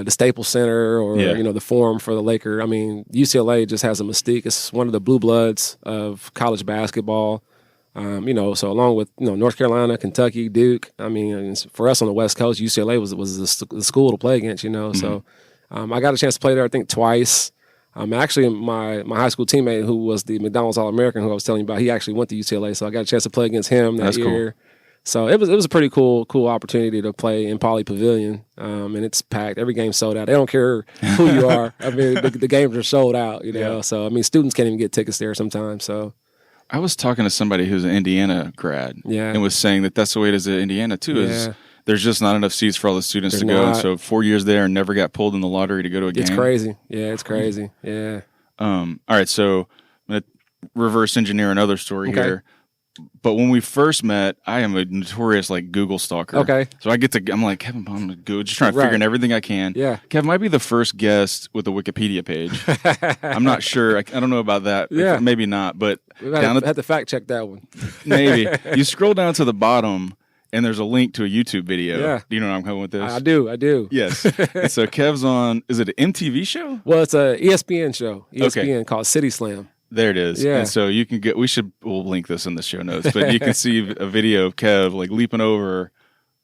the Staples Center or the Forum for the Laker. I mean, UCLA just has a mystique. It's one of the blue bloods of college basketball. So along with North Carolina, Kentucky, Duke. I mean, for us on the West Coast, UCLA was the school to play against. So I got a chance to play there, I think, twice. Actually, my high school teammate, who was the McDonald's All-American, who I was telling you about, he actually went to UCLA, so I got a chance to play against him that year. Cool. So it was a pretty cool opportunity to play in Pauley Pavilion, and it's packed. Every game's sold out. They don't care who you are. I mean, the games are sold out. So I mean, students can't even get tickets there sometimes. So I was talking to somebody who's an Indiana grad, and was saying that that's the way it is at Indiana too. Is there's just not enough seats for all the students to go. And so 4 years there and never got pulled in the lottery to go to a game. It's crazy. Yeah, it's crazy. Yeah. All right, so I'm going to reverse engineer another story here. But when we first met, I am a notorious Google stalker. Okay. So I'm like, Kevin Baum, Google, just trying to figure out everything I can. Yeah. Kevin might be the first guest with a Wikipedia page. I'm not sure. I don't know about that. Yeah. Maybe not. But I had to fact check that one. Maybe. You scroll down to the bottom, and there's a link to a YouTube video. Yeah. Do you know where I'm going with this? I do. Yes. And so Kev's on, is it an MTV show? Well, it's a ESPN show. ESPN called City Slam. There it is. Yeah. And so you can we'll link this in the show notes, but you can see a video of Kev leaping over,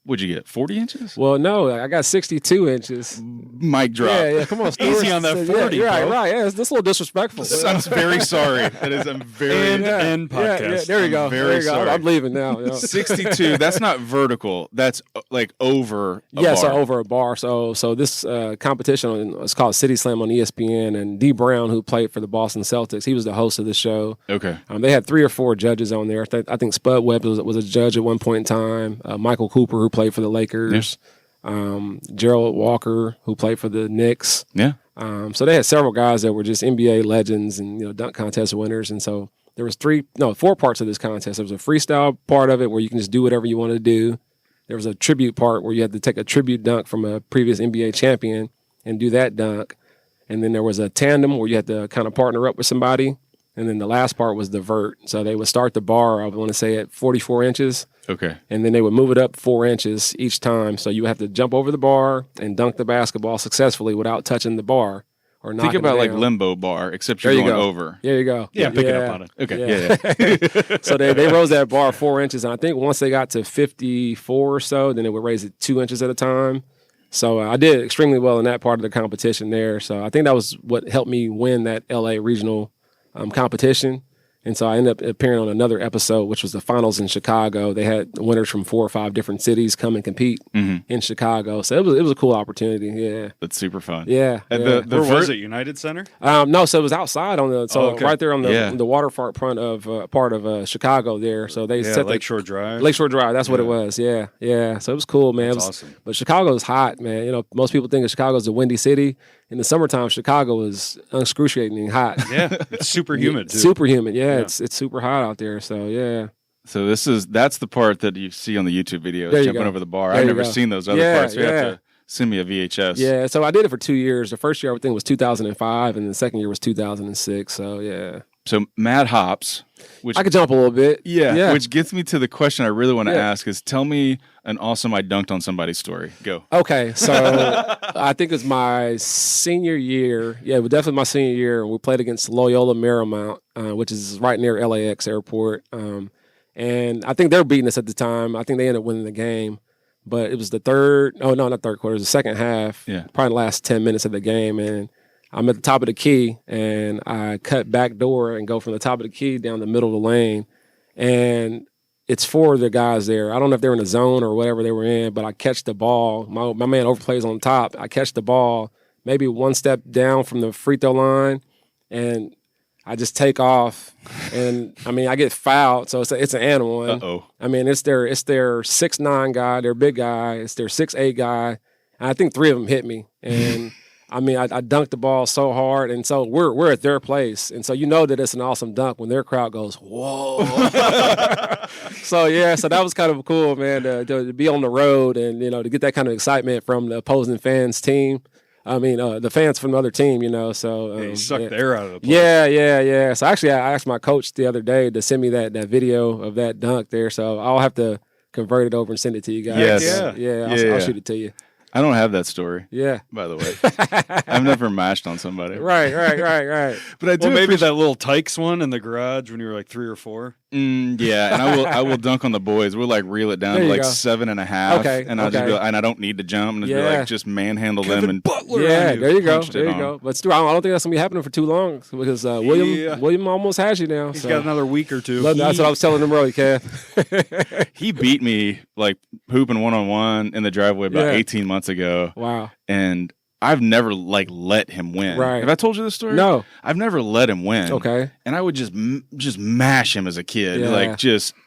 what'd you get, 40 inches? Well, no, I got 62 inches. Mic drop. Yeah, come on. Easy on that 40, yeah, right. Yeah, it's a little disrespectful. I'm very sorry. I'm very... End podcast. Yeah, there you go. Very sorry. I'm leaving now. 62, that's not vertical. That's over a bar. So over a bar. So this competition is called City Slam on ESPN, and D. Brown, who played for the Boston Celtics, he was the host of the show. Okay. They had 3 or 4 judges on there. I think Spud Webb was a judge at one point in time. Michael Cooper, who played for the Lakers. Gerald Walker, who played for the Knicks. Yeah. So they had several guys that were just NBA legends and dunk contest winners. And so there was 4 parts of this contest. There was a freestyle part of it where you can just do whatever you want to do. There was a tribute part where you had to take a tribute dunk from a previous NBA champion and do that dunk. And then there was a tandem where you had to kind of partner up with somebody. And then the last part was the vert. So they would start the bar, I want to say, at 44 inches. Okay. And then they would move it up 4 inches each time. So you have to jump over the bar and dunk the basketball successfully without touching the bar or knocking Think about it down. limbo bar, except you're going over. There you go. Yeah, picking up on it. Okay. Yeah. So they rose that bar 4 inches. And I think once they got to 54 or so, then they would raise it 2 inches at a time. So I did extremely well in that part of the competition there. So I think that was what helped me win that LA regional competition. And so I ended up appearing on another episode, which was the finals in Chicago. They had winners from 4 or 5 different cities come and compete in Chicago. So it was a cool opportunity. Yeah, that's super fun. Yeah. Where was it? United Center? No, so it was outside on right there on the waterfront part of Chicago there. So they set Lakeshore Drive. Lakeshore Drive. That's what it was. Yeah, yeah. So it was cool, man. That's awesome. But Chicago is hot, man. Most people think of Chicago as a windy city. In the summertime, Chicago is excruciatingly hot. Yeah, it's super humid too. Super humid. Yeah, it's super hot out there. So yeah. So that's the part that you see on the YouTube video, jumping over the bar. I've never seen those other parts. You have to send me a VHS. Yeah, so I did it for 2 years. The first year I think was 2005, and the second year was 2006. So yeah. So Mad Hops, which I could jump a little bit. Yeah, which gets me to the question I really want to ask is, tell me an awesome I dunked on somebody's story. Go. Okay, so I think it was my senior year. Yeah, it was definitely my senior year. We played against Loyola Marymount, which is right near LAX airport. And I think they were beating us at the time. I think they ended up winning the game. But it was not third quarter. It was the second half, probably the last 10 minutes of the game. And I'm at the top of the key, and I cut back door and go from the top of the key down the middle of the lane. And it's 4 of the guys there. I don't know if they were in the zone or whatever they were in, but I catch the ball. My man overplays on top. I catch the ball maybe one step down from the free throw line, and I just take off. And, I mean, I get fouled, so it's an and one. Uh-oh. I mean, it's their 6'9" guy, their big guy. It's their 6'8" guy. And I think 3 of them hit me. And I mean, I dunked the ball so hard, and so we're at their place, and so you know that it's an awesome dunk when their crowd goes, "Whoa!" So that was kind of cool, man, to be on the road and to get that kind of excitement from the opposing fans team. I mean, the fans from the other team, So you sucked the air out of the place. Yeah. So actually, I asked my coach the other day to send me that video of that dunk there. So I'll have to convert it over and send it to you guys. Yes. I'll shoot it to you. I don't have that story. Yeah. By the way, I've never mashed on somebody. Right. But I do. Well, maybe that little Tykes one in the garage when you were like 3 or 4. Yeah, and I will dunk on the boys. We'll like reel it down to like 7.5. Okay. And I'll just be like, and I don't need to jump and just be like, just manhandle them and Butler. Yeah, there you go. Punched There it you on. go. But Stu, I don't think that's gonna be happening for too long because William almost has you now. He's got another week or two. That's what I was telling him earlier, Kev. He beat me like hooping 1-on-1 in the driveway about 18 months ago. Wow. And I've never like let him win. Right. Have I told you this story? No. I've never let him win. Okay. And I would just mash him as a kid. Yeah. Like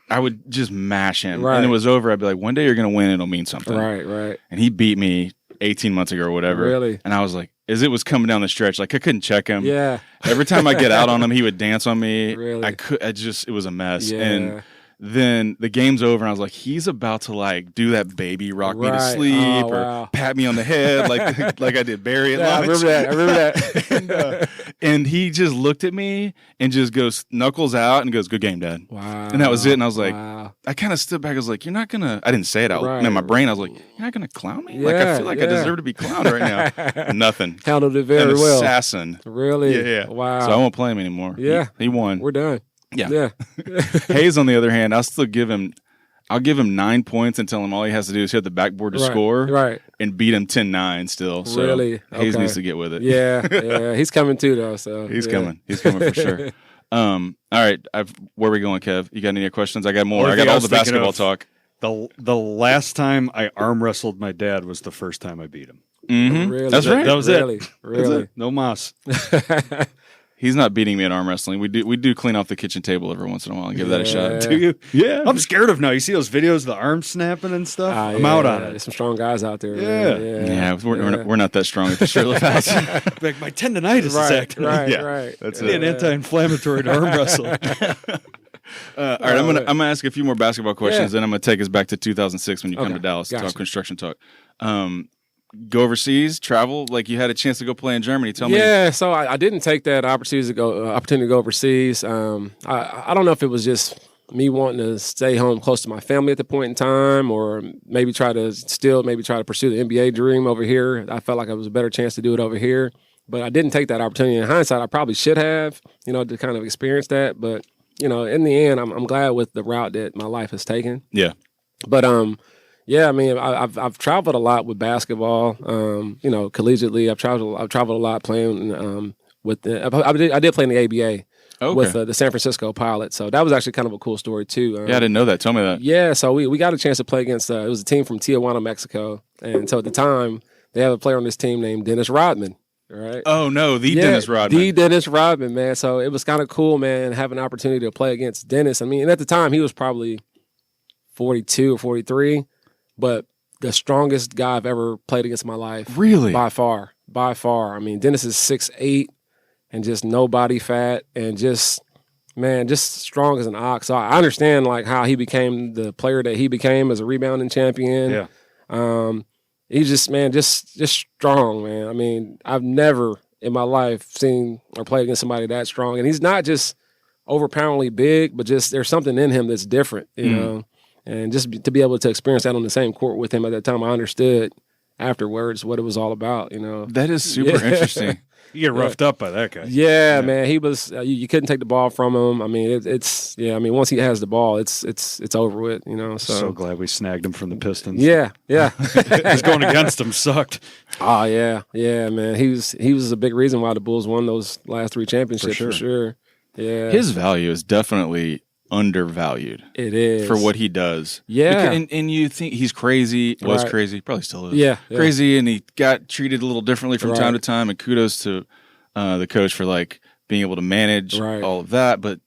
I would just mash him. Right. And it was over. I'd be like, one day you're going to win. It'll mean something. Right. And he beat me 18 months ago or whatever. Really? And I was like, as it was coming down the stretch, like I couldn't check him. Yeah. Every time I get out on him, he would dance on me. Really? It was a mess. Yeah. And then the game's over, and I was like, he's about to like do that baby rock me to sleep or pat me on the head like I did Barry at lunch. I remember that. And he just looked at me and just goes knuckles out and goes, "Good game, Dad." Wow. And that was it. And I was like, wow. I kind of stood back. I was like, "You're not gonna." I didn't say it out Right. in my brain. I was like, "You're not gonna clown me." Like I feel like I deserve to be clowned right now. Nothing. Handled it very An well. assassin. Really? Yeah. Wow. So I won't play him anymore. Yeah. He won. We're done. Yeah. Hayes, on the other hand, I'll give him 9 points and tell him all he has to do is hit the backboard to score and beat him 10-9 still. So really? Hayes needs to get with it. Yeah. He's coming too, though. So He's coming. He's coming for sure. All right. Where are we going, Kev? You got any questions? I got more. I got all the basketball talk. The last time I arm wrestled my dad was the first time I beat him. Mm-hmm. Really? That's right. That was really? it. Really? That's it. No mas. He's not beating me at arm wrestling. We do clean off the kitchen table every once in a while and give that a shot. Do you? Yeah. I'm scared of now. You see those videos of the arms snapping and stuff? I'm out on it. There's some strong guys out there. Yeah. We're not that strong at the Shirley House. Like my tendonitis is acting. Right. That's An anti-inflammatory to arm wrestle. All right, I'm gonna ask a few more basketball questions, then I'm gonna take us back to 2006 when you come to Dallas to talk construction talk. Go overseas, travel, like you had a chance to go play in Germany. Tell me. Yeah, so I didn't take that opportunity to go overseas. I don't know if it was just me wanting to stay home close to my family at the point in time, or maybe try to pursue the NBA dream over here. I felt like it was a better chance to do it over here, but I didn't take that opportunity. In hindsight, I probably should have, to kind of experience that. But in the end, I'm glad with the route that my life has taken. Yeah. But yeah, I mean, I've traveled a lot with basketball. Collegiately, I've traveled a lot playing I did play in the ABA with the San Francisco Pilots. So that was actually kind of a cool story too. Yeah, I didn't know that. Tell me that. Yeah, so we got a chance to play against it was a team from Tijuana, Mexico, and so at the time they have a player on this team named Dennis Rodman. Right. Oh no, Dennis Rodman. The Dennis Rodman, man. So it was kind of cool, man, having an opportunity to play against Dennis. I mean, and at the time he was probably 42 or 43. But the strongest guy I've ever played against in my life. Really? By far. I mean, Dennis is 6'8" and just no body fat and just strong as an ox. So I understand like how he became the player that he became as a rebounding champion. Yeah. He's just strong, man. I mean, I've never in my life seen or played against somebody that strong. And he's not just overpoweringly big, but just there's something in him that's different, you know. And just to be able to experience that on the same court with him at that time, I understood afterwards what it was all about, That is super interesting. You get roughed up by that guy. Yeah, man. He was. You couldn't take the ball from him. I mean, it's. I mean, once he has the ball, it's over with. So glad we snagged him from the Pistons. Yeah. Just going against him sucked. Oh yeah, man. He was a big reason why the Bulls won those last 3 championships for sure. Yeah, his value is definitely undervalued. It is for what he does. Yeah, and you think he's crazy, was crazy, probably still is. Yeah, crazy, and he got treated a little differently from time to time. And kudos to the coach for like being able to manage all of that. But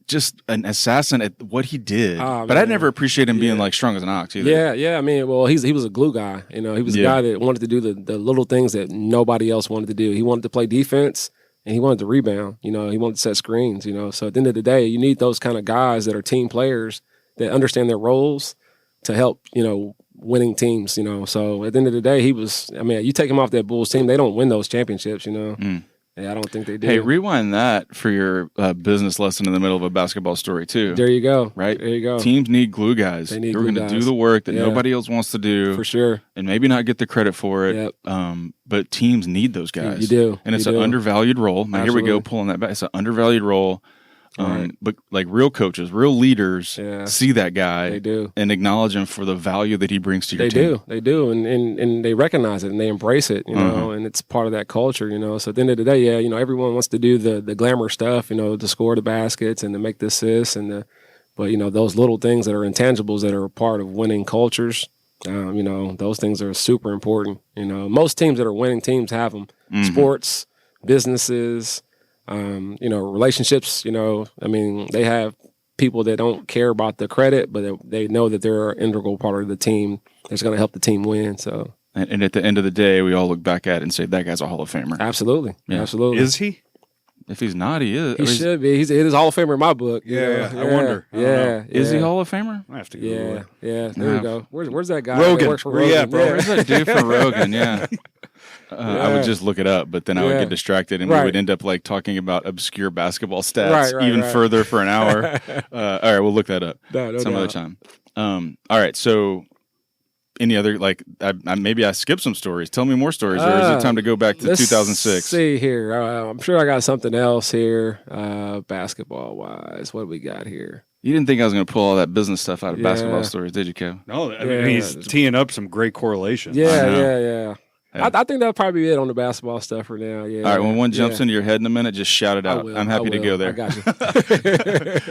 just an assassin at what he did. Oh, but man. I never appreciated him being like strong as an ox either. Yeah. I mean, well, he was a glue guy. You know, he was a guy that wanted to do the little things that nobody else wanted to do. He wanted to play defense and he wanted to rebound. You know, he wanted to set screens. You know, so at the end of the day, you need those kind of guys that are team players that understand their roles to help, you know, winning teams. You know, so at the end of the day, he was. I mean, you take him off that Bulls team, they don't win those championships. You know. Yeah, I don't think they do. Hey, rewind that for your business lesson in the middle of a basketball story, too. There you go. Right? There you go. Teams need glue guys. They need who are glue going to guys. do the work that nobody else wants to do. For sure. And maybe not get the credit for it. Yep. But teams need those guys. You do. And it's an undervalued role. Now, here we go, pulling that back. It's an undervalued role. Right. But like real coaches, real leaders see that guy They do. and acknowledge him for the value that he brings to your team. They do. And they recognize it and they embrace it, you know, and it's part of that culture, you know. So at the end of the day, you know, everyone wants to do the glamour stuff, you know, to score the baskets and to make the assists but you know, those little things that are intangibles that are a part of winning cultures, you know, those things are super important. You know, most teams that are winning teams have them. Sports, businesses, you know, relationships, you know, I mean, they have people that don't care about the credit, but they know that they're an integral part of the team that's going to help the team win. So, and at the end of the day, we all look back at it and say, that guy's a Hall of Famer. Absolutely. Yeah. Absolutely. Is he? If he's not, he is. He should be. He's Hall of Famer in my book. Yeah, I wonder. I don't know. Is he Hall of Famer? I have to Google it. Yeah. There you go. Where's that guy? Rogan. That works for Rogan? Yeah, bro. Where's that dude for Rogan? Yeah. I would just look it up, but then I would get distracted and we would end up like talking about obscure basketball stats even further for an hour. All right, we'll look that up some other time. All right, so any other, like, maybe I skipped some stories. Tell me more stories, or is it time to go back to 2006? Let's see here. I'm sure I got something else here, basketball-wise. What do we got here? You didn't think I was going to pull all that business stuff out of basketball stories, did you, Kev? No, I mean, he's teeing up some great correlations. Yeah. I think that'll probably be it on the basketball stuff for now. Yeah. All right, when one jumps into your head in a minute, just shout it out. I'm happy to go there. I got you.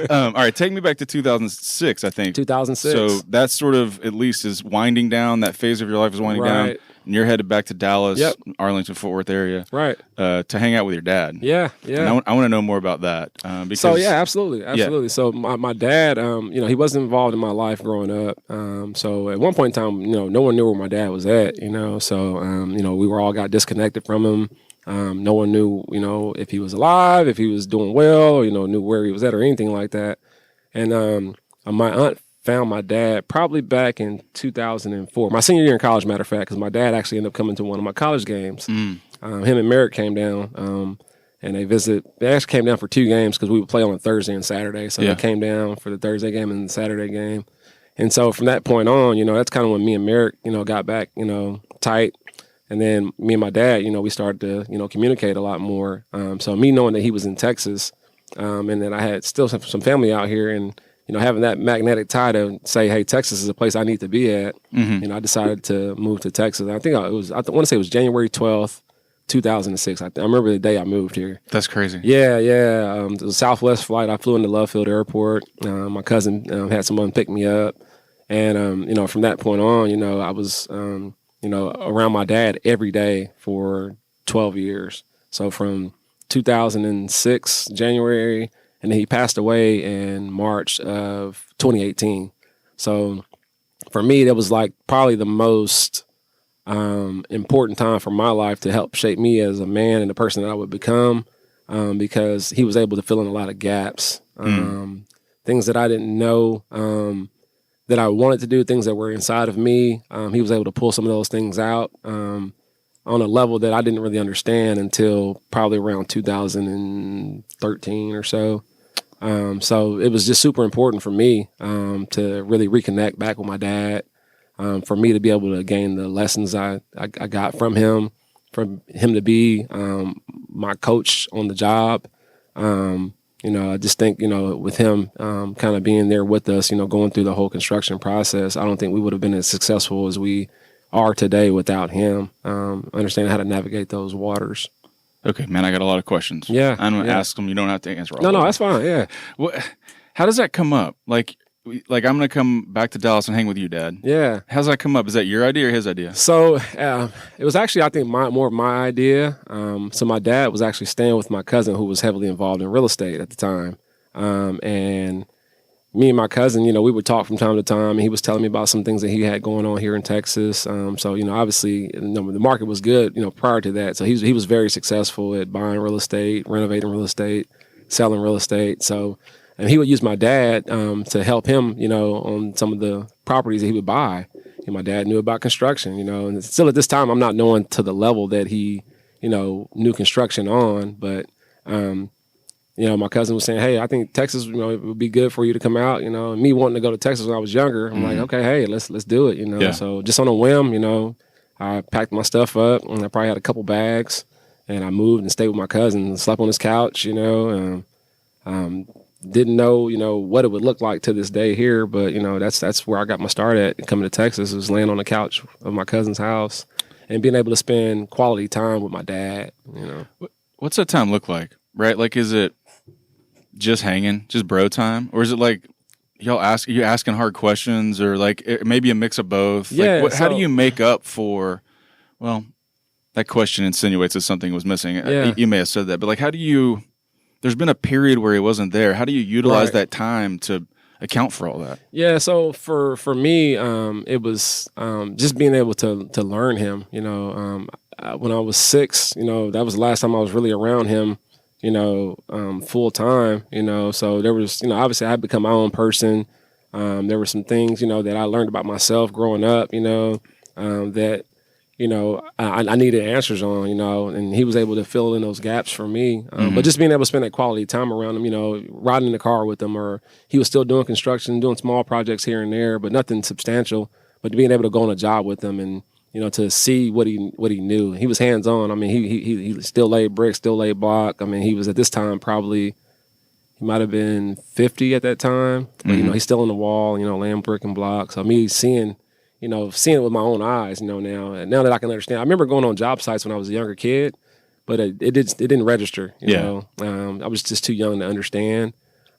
All right, take me back to 2006, I think. 2006. So that sort of, at least, is winding down. That phase of your life is winding down. And you're headed back to Dallas, Arlington, Fort Worth area. Right. To hang out with your dad. Yeah. And I want to know more about that. Because, so, yeah, absolutely. So my dad, you know, he wasn't involved in my life growing up. So at one point in time, you know, no one knew where my dad was at, you know. So, you know, we got disconnected from him. No one knew, you know, if he was alive, if he was doing well, or, you know, knew where he was at or anything like that. And my aunt found my dad probably back in 2004, my senior year in college, matter of fact, because my dad actually ended up coming to one of my college games. Him and Merrick came down, and they actually came down for 2 games because we would play on a Thursday and Saturday. So they came down for the Thursday game and the Saturday game. And so from that point on, you know, that's kind of when me and Merrick, you know, got back, you know, tight. And then me and my dad, you know, we started to, you know, communicate a lot more. So me knowing that he was in Texas, and that I had still some family out here, and you know, having that magnetic tie to say, hey, Texas is a place I need to be at, you know, I decided to move to Texas. I think I want to say it was January 12th, 2006. I remember the day I moved here. That's crazy. Yeah. It was a Southwest flight. I flew into Love Field Airport. My cousin had someone pick me up. And, you know, from that point on, you know, I was, you know, around my dad every day for 12 years. So from 2006, January, and then he passed away in March of 2018. So for me, that was like probably the most important time for my life to help shape me as a man and the person that I would become, because he was able to fill in a lot of gaps, things that I didn't know that I wanted to do, things that were inside of me. He was able to pull some of those things out on a level that I didn't really understand until probably around 2013 or so. So it was just super important for me to really reconnect back with my dad, for me to be able to gain the lessons I got from him to be my coach on the job. You know, I just think, you know, with him kind of being there with us, you know, going through the whole construction process, I don't think we would have been as successful as we are today without him, understanding how to navigate those waters. Okay, man, I got a lot of questions. Yeah. I'm going to ask them. You don't have to answer all of them. No, that's fine. Yeah. How does that come up? Like I'm going to come back to Dallas and hang with you, Dad. Yeah. How's that come up? Is that your idea or his idea? So it was actually, I think, more of my idea. So my dad was actually staying with my cousin who was heavily involved in real estate at the time. And me and my cousin, we would talk from time to time, and he was telling me about some things that he had going on here in Texas. So, obviously, the market was good, prior to that. So he was very successful at buying real estate, renovating real estate, selling real estate. So, and he would use my dad to help him, on some of the properties that he would buy. And my dad knew about construction, and still at this time, I'm not knowing to the level that he, knew construction on, but my cousin was saying, hey, I think Texas, it would be good for you to come out, and me wanting to go to Texas when I was younger. I'm like, okay, hey, let's do it, Yeah. So just on a whim, I packed my stuff up, and I probably had a couple bags, and I moved and stayed with my cousin and slept on his couch, didn't know, what it would look like to this day here, but, that's where I got my start at coming to Texas, was laying on the couch of my cousin's house and being able to spend quality time with my dad, What's that time look like, right? Like, is it just hanging, just bro time? Or is it like you asking hard questions, or like maybe a mix of both? Yeah. Like, how do you make up for, well, that question insinuates that something was missing. Yeah. You may have said that, but like, there's been a period where he wasn't there. How do you utilize Right. that time to account for all that? Yeah, so for me, it was just being able to learn him. When I was 6, that was the last time I was really around him. Full time. So there was, obviously I had become my own person. There were some things, that I learned about myself growing up. That I needed answers on. And he was able to fill in those gaps for me. But just being able to spend that quality time around him, riding in the car with him, or he was still doing construction, doing small projects here and there, but nothing substantial. But being able to go on a job with him and to see what he knew. He was hands on. I mean, he still laid bricks, still laid block. I mean, he was at this time probably he might have been 50 at that time. But he's still on the wall, laying brick and block. So me seeing it with my own eyes, now that I can understand. I remember going on job sites when I was a younger kid, but it didn't register. I was just too young to understand.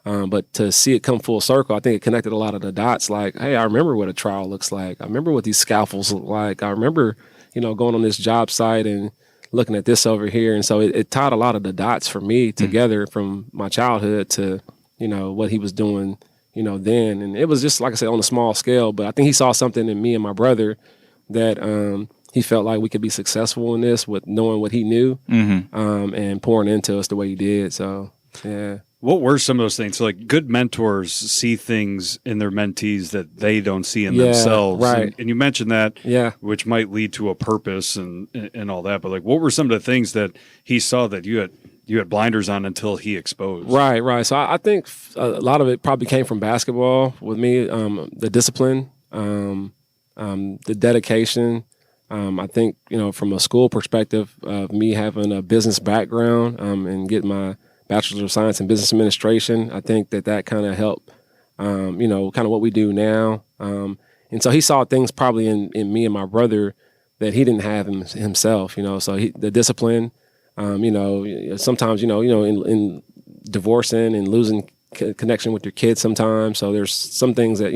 But to see it come full circle, I think it connected a lot of the dots. Like, hey, I remember what a trowel looks like. I remember what these scaffolds look like. I remember, going on this job site and looking at this over here. And so it tied a lot of the dots for me together from my childhood to, what he was doing, then. And it was just, like I said, on a small scale. But I think he saw something in me and my brother that he felt like we could be successful in this with knowing what he knew and pouring into us the way he did. So, yeah. What were some of those things? So, like, good mentors see things in their mentees that they don't see in themselves. Right. And you mentioned that, Yeah. which might lead to a purpose and all that. But, like, what were some of the things that he saw that you had blinders on until he exposed? Right. So I think a lot of it probably came from basketball with me, the discipline, the dedication. I think, from a school perspective of me having a business background and getting my Bachelor's of Science in Business Administration, I think that kind of helped, kind of what we do now. And so he saw things probably in me and my brother that he didn't have himself, so the discipline, sometimes, in divorcing and losing connection with your kids sometimes. So there's some things that,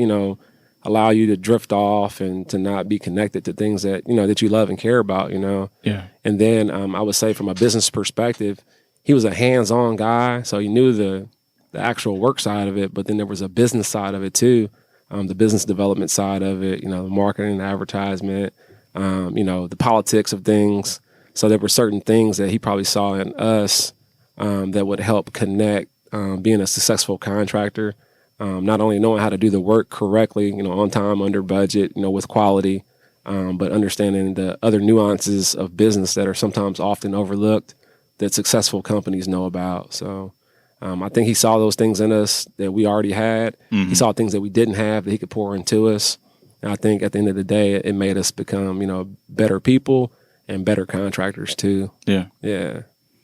allow you to drift off and to not be connected to things that, that you love and care about, Yeah. And then I would say from a business perspective, he was a hands-on guy, so he knew the actual work side of it, but then there was a business side of it too, the business development side of it, the marketing, the advertisement, the politics of things. So there were certain things that he probably saw in us that would help connect being a successful contractor, not only knowing how to do the work correctly, on time, under budget, with quality, but understanding the other nuances of business that are sometimes often overlooked that successful companies know about. So I think he saw those things in us that we already had. He saw things that we didn't have that he could pour into us. And I think at the end of the day, it made us become, better people and better contractors too. Yeah. Yeah.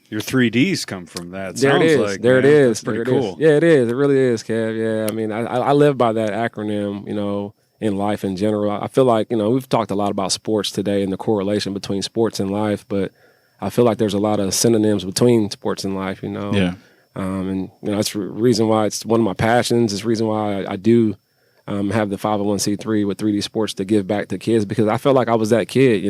Your 3Ds come from that. There Sounds it is. like, There man, it is. That's pretty There it cool. is. Yeah, it is. It really is, Kev. Yeah. I mean, I live by that acronym, in life in general. I feel like, we've talked a lot about sports today and the correlation between sports and life, but I feel like there's a lot of synonyms between sports and life, Yeah. And, that's the reason why it's one of my passions. It's the reason why I do have the 501c3 with 3D Sports to give back to kids, because I feel like I was that kid,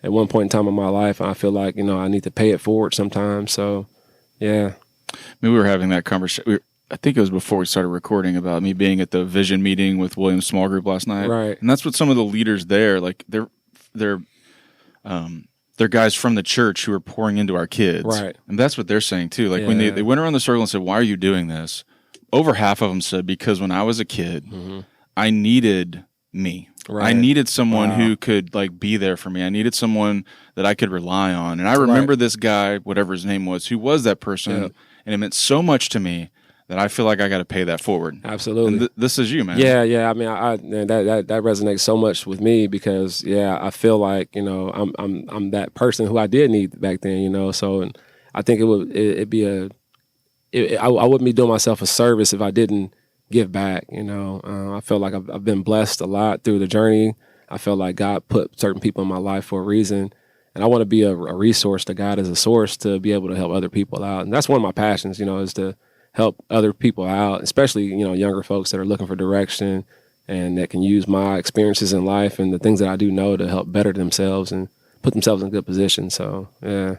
at one point in time in my life. I feel like, I need to pay it forward sometimes. So, yeah. I mean, we were having that conversation. I think it was before we started recording, about me being at the vision meeting with William's small group last night. Right. And that's what some of the leaders there, like they're guys from the church who are pouring into our kids. Right. And that's what they're saying too. Like when they went around the circle and said, "Why are you doing this?" Over half of them said, "Because when I was a kid, I needed me. Right. I needed someone who could like be there for me. I needed someone that I could rely on." And I remember this guy, whatever his name was, who was that person, and it meant so much to me that I feel like I got to pay that forward. Absolutely. And this is you, man. Yeah. I mean, that resonates so much with me because I feel like I'm that person who I did need back then. So and I think it'd be I wouldn't be doing myself a service if I didn't give back. I feel like I've been blessed a lot through the journey. I feel like God put certain people in my life for a reason. And I want to be a resource to God as a source to be able to help other people out. And that's one of my passions, is to help other people out, especially, younger folks that are looking for direction and that can use my experiences in life and the things that I do know to help better themselves and put themselves in a good position. So, yeah.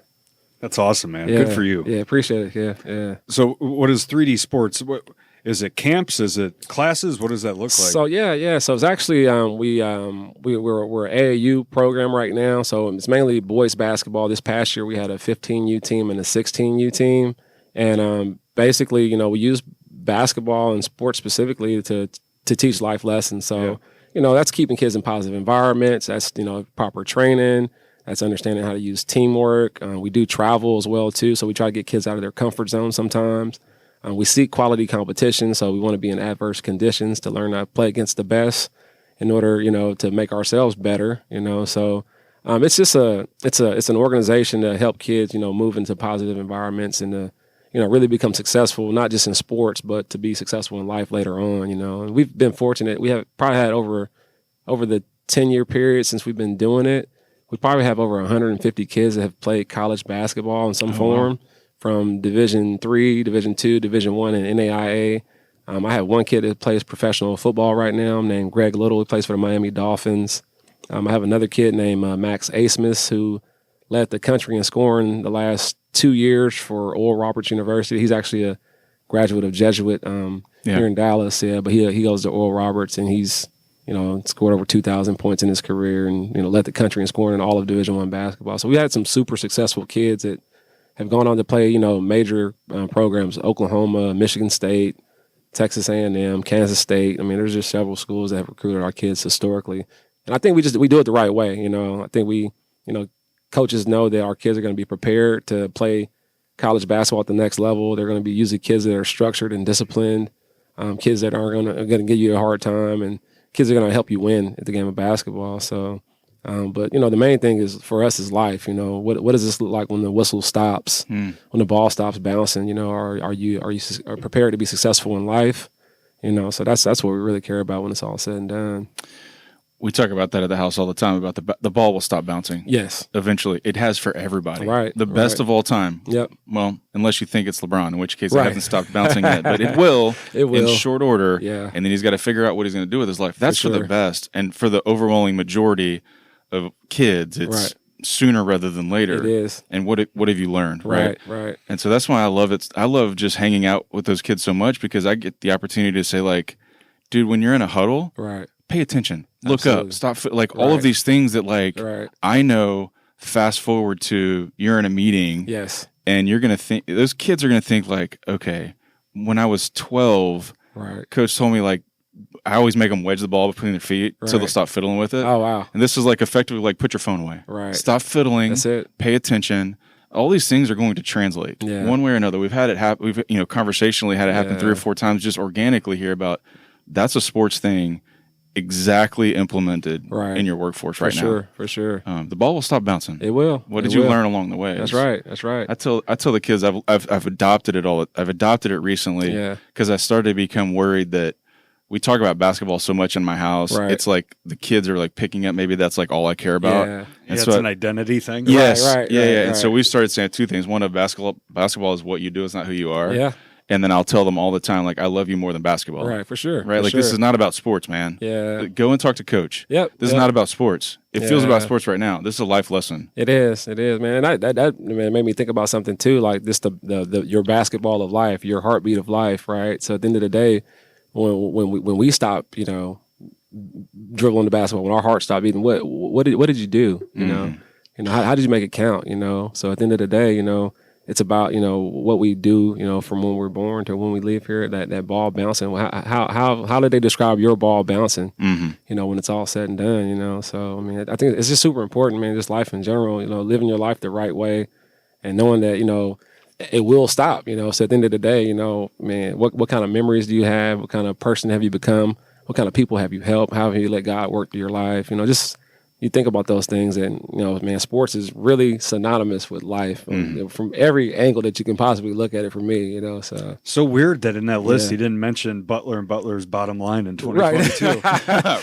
That's awesome, man. Yeah. Good for you. Yeah, appreciate it. Yeah. So what is 3D Sports? What is it, camps? Is it classes? What does that look like? So, yeah. So it's actually, we're an AAU program right now. So it's mainly boys basketball. This past year, we had a 15U team and a 16U team. And basically, we use basketball and sports specifically to teach life lessons. So, that's keeping kids in positive environments. That's, proper training. That's understanding how to use teamwork. We do travel as well, too. So we try to get kids out of their comfort zone sometimes. We seek quality competition. So we want to be in adverse conditions to learn how to play against the best in order, to make ourselves better, So it's just it's an organization to help kids, move into positive environments and to, really become successful, not just in sports, but to be successful in life later on, And we've been fortunate. We have probably had over the 10-year period since we've been doing it, we probably have over 150 kids that have played college basketball in some form, from Division III, Division II, Division I, and NAIA. I have one kid that plays professional football right now named Greg Little. He plays for the Miami Dolphins. I have another kid named Max Asmus who led the country in scoring the last 2 years for Oral Roberts University. He's actually a graduate of Jesuit here in Dallas, but he goes to Oral Roberts, and he's scored over 2,000 points in his career and, led the country in scoring in all of Division I basketball. So we had some super successful kids that have gone on to play, major programs, Oklahoma, Michigan State, Texas A&M, Kansas State. I mean, there's just several schools that have recruited our kids historically. And I think we do it the right way. I think coaches know that our kids are going to be prepared to play college basketball at the next level. They're going to be usually kids that are structured and disciplined, kids that aren't going to give you a hard time, and kids are going to help you win at the game of basketball. So, but the main thing is for us is life. What does this look like when the whistle stops, when the ball stops bouncing? Are you prepared to be successful in life? So that's what we really care about when it's all said and done. We talk about that at the house all the time, about the ball will stop bouncing. Yes. Eventually. It has for everybody. Right. The best of all time. Yep. Well, unless you think it's LeBron, in which case it hasn't stopped bouncing yet. But it will in short order. Yeah. And then he's got to figure out what he's going to do with his life. That's for the best. And for the overwhelming majority of kids, it's sooner rather than later. It is. And what have you learned, right? Right. And so that's why I love it. I love just hanging out with those kids so much, because I get the opportunity to say, like, dude, when you're in a huddle, pay attention. Look up. Stop. All of these things that I know. Fast forward to you're in a meeting. Yes. And you're gonna think those kids are gonna think like, okay, when I was 12, coach told me like I always make them wedge the ball between their feet so they'll stop fiddling with it. Oh wow. And this is like effectively like put your phone away. Right. Stop fiddling. That's it. Pay attention. All these things are going to translate one way or another. We've had it happen. We've conversationally had it happen 3 or 4 times just organically here about that's a sports thing. Exactly implemented in your workforce right now. For sure. The ball will stop bouncing. It will. What did you learn along the way? That's right. I tell the kids I've adopted it all. I've adopted it recently because I started to become worried that we talk about basketball so much in my house. Right. It's like the kids are like picking up. Maybe that's like all I care about. Yeah, and so it's an identity thing. Yes. Right. And so we started saying 2 things. One, of basketball is what you do. It's not who you are. Yeah. And then I'll tell them all the time, like, I love you more than basketball. Right, for sure. Right? For Like, sure. this is not about sports, man. Yeah. Go and talk to coach. Yep. This is not about sports. It feels Yeah. about sports right now. This is a life lesson. It is, man. And that man, made me think about something too, like this the your basketball of life, your heartbeat of life, right? So at the end of the day, when we stop, dribbling the basketball, when our heart stopped beating, what did you do? How did you make it count? So at the end of the day, it's about what we do, from when we're born to when we leave here. That ball bouncing. How did they describe your ball bouncing? When it's all said and done. So I mean, I think it's just super important, man. Just life in general. Living your life the right way, and knowing that it will stop. So at the end of the day, man, what kind of memories do you have? What kind of person have you become? What kind of people have you helped? How have you let God work through your life? Just you think about those things, and man, sports is really synonymous with life from every angle that you can possibly look at it. For me, So weird that in that list Yeah. he didn't mention Butler and Butler's bottom line in 2022.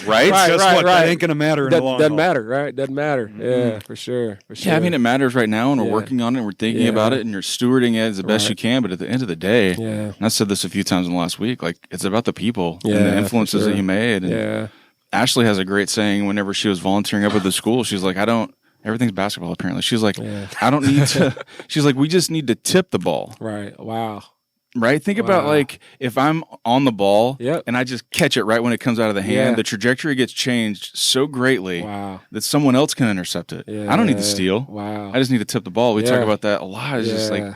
Right? Guess what? right. That ain't going to matter in the long Doesn't haul. matter, right? Doesn't matter. Yeah, for sure. Yeah, I mean, it matters right now, and we're Yeah. working on it, and we're thinking Yeah. about it, and you're stewarding it as the best Right. you can. But at the end of the day, Yeah. and I said this a few times in the last week, like, it's about the people and Yeah, the for influences sure. that you made. And Yeah. Ashley has a great saying whenever she was volunteering up at the school. She's like, everything's basketball, apparently. She's like, Yeah. I don't need to, she's like, we just need to tip the ball. Right. Wow. Right? Think about, Wow. like, if I'm on the ball Yep. and I just catch it right when it comes out of the hand, Yeah. the trajectory gets changed so greatly Wow. that someone else can intercept it. Yeah. I don't need to steal. Wow. I just need to tip the ball. We talk Yeah. about that a lot. It's just like, Yeah.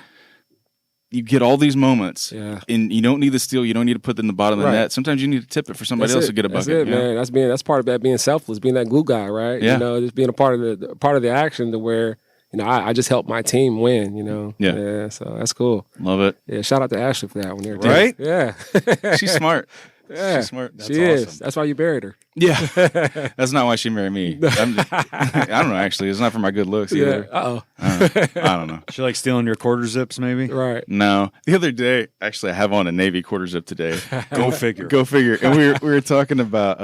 you get all these moments, Yeah. and you don't need to steal. You don't need to put it in the bottom of the Right. net. Sometimes you need to tip it for somebody else to get a bucket. That's it, you know? man. That's part of that being selfless, being that glue guy, right? Yeah. Just being a part of the action to where I just help my team win. Yeah. So that's cool. Love it. Yeah. Shout out to Ashley for that one there, too. Right? Yeah. She's smart. Yeah. She's smart. She is. That's why you buried her. Yeah. That's not why she married me. I don't know, actually. It's not for my good looks either. Uh-oh. I don't know. She like stealing your quarter zips, maybe? Right. No. The other day, actually, I have on a Navy quarter zip today. Go figure. Go figure. And we were talking about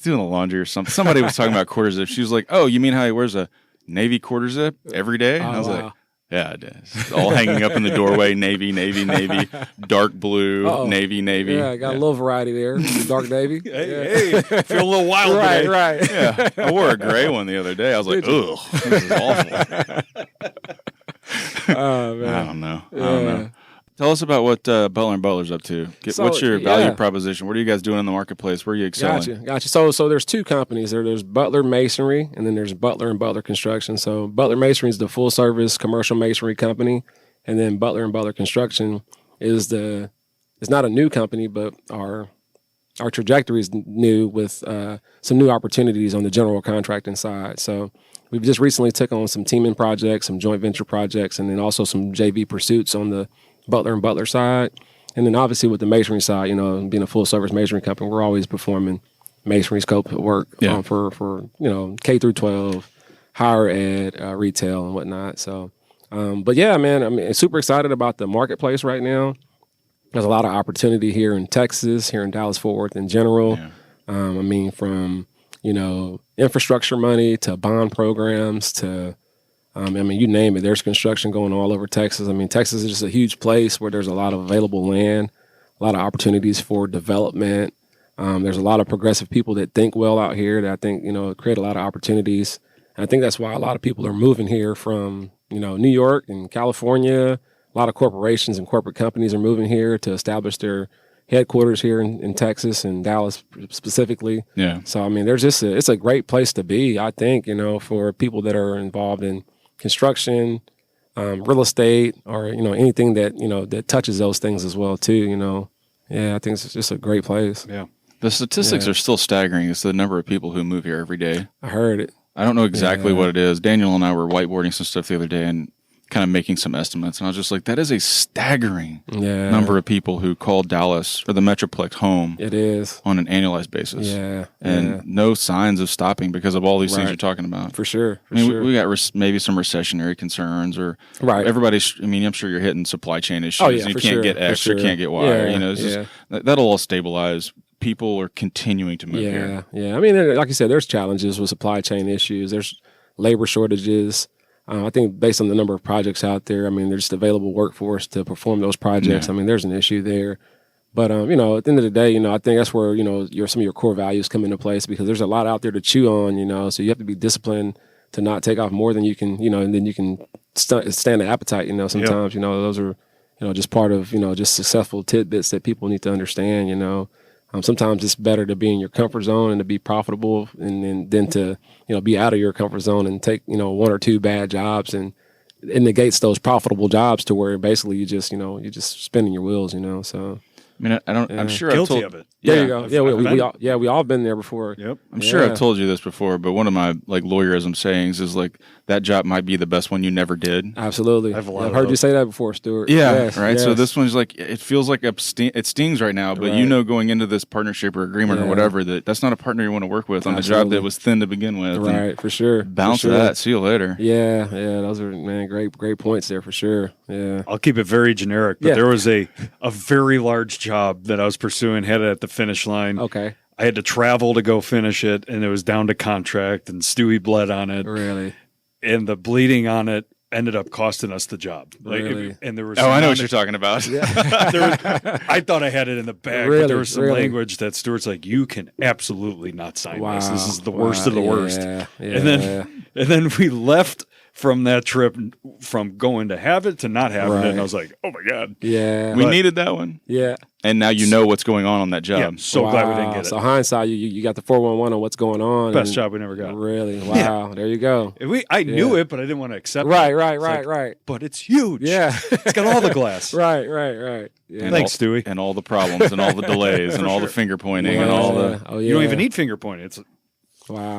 doing the laundry or something. Somebody was talking about quarter zip. She was like, "Oh, you mean how he wears a Navy quarter zip every day?" And I was like, "Yeah, it is. It's all hanging up in the doorway. Navy, dark blue, Uh-oh. Navy. Yeah, got a little variety there. Dark navy. Hey, feel a little wild Right, today. right. Yeah, I wore a gray one the other day. I was like, Did you? "Ugh, this is awful." Oh, man. I don't know. Tell us about what Butler and Butler's up to. So, What's your value yeah. proposition? What are you guys doing in the marketplace? Where are you excelling? Gotcha. So there's two companies. There's Butler Masonry, and then there's Butler and Butler Construction. So Butler Masonry is the full service commercial masonry company, and then Butler and Butler Construction is it's not a new company, but our trajectory is new with some new opportunities on the general contracting side. So we've just recently took on some teaming projects, some joint venture projects, and then also some JV pursuits on the Butler and Butler side. And then obviously with the masonry side, being a full service masonry company, we're always performing masonry scope work for K through 12, higher ed, retail and whatnot. So, but yeah, man, I mean, super excited about the marketplace right now. There's a lot of opportunity here in Texas, here in Dallas-Fort Worth in general. Yeah. I mean, from, infrastructure money to bond programs to, you name it. There's construction going all over Texas. I mean, Texas is just a huge place where there's a lot of available land, a lot of opportunities for development. There's a lot of progressive people that think well out here that I think, create a lot of opportunities. And I think that's why a lot of people are moving here from, New York and California. A lot of corporations and corporate companies are moving here to establish their headquarters here in Texas and Dallas specifically. Yeah. So, I mean, it's a great place to be, I think, for people that are involved in construction, real estate, or, anything that, that touches those things as well, too, Yeah, I think it's just a great place. Yeah. The statistics are still staggering. It's the number of people who move here every day. I heard it. I don't know exactly what it is. Daniel and I were whiteboarding some stuff the other day and kind of making some estimates. And I was just like, that is a staggering number of people who call Dallas or the Metroplex home. It is. On an annualized basis. Yeah. And no signs of stopping because of all these things you're talking about. For sure. I mean, we got maybe some recessionary concerns or everybody's, I'm sure you're hitting supply chain issues. Oh, yeah, and you for can't sure, get X for or sure. can't get Y. Yeah, It's just, that'll all stabilize. People are continuing to move here. Yeah. I mean, like you said, there's challenges with supply chain issues. There's labor shortages. I think based on the number of projects out there, I mean, there's just available workforce to perform those projects. I mean, there's an issue there. But, at the end of the day, I think that's where, some of your core values come into place because there's a lot out there to chew on, so you have to be disciplined to not take off more than you can, and then you can stand the appetite, sometimes, those are, just part of, just successful tidbits that people need to understand, sometimes it's better to be in your comfort zone and to be profitable and than to, be out of your comfort zone and take, one or two bad jobs and it negates those profitable jobs to where basically you're just spinning your wheels, so. I mean, I'm sure guilty I've told, of it. There you go. We all been there before. Yep. I'm sure I've told you this before, but one of my lawyerism sayings is that job might be the best one you never did. Absolutely. I've heard you say that before, Stuart. Yeah, yes, right. Yes. So this one's it feels like it stings right now, but going into this partnership or agreement or whatever that's not a partner you want to work with on a job that was thin to begin with. Right, for sure. Bounce that. See you later. Yeah. Those are great points there for sure. Yeah. I'll keep it very generic, but there was a very large job that I was pursuing, had it at the finish line. Okay. I had to travel to go finish it, and it was down to contract, and Stewie bled on it. Really? And the bleeding on it ended up costing us the job. Really? And there was I know what you're talking about. I thought I had it in the bag, Really? but there was some language that Stuart's like, you can absolutely not sign this. This is the worst of the worst. Yeah. And then we left from that trip from going to have it to not having it. And I was like, oh my God. Yeah. We needed that one. Yeah. And now you know what's going on that job. Yeah, so glad we didn't get it. So hindsight, you got the 411 on what's going on. Best job we never got. Really? Wow. There you go. I knew it, but I didn't want to accept it. Right. But it's huge. Yeah. It's got all the glass. Right. Yeah. And Thanks, Stewie. And all the problems and all the delays and all the finger pointing and all the... Oh, yeah. You don't even need finger pointing. It's a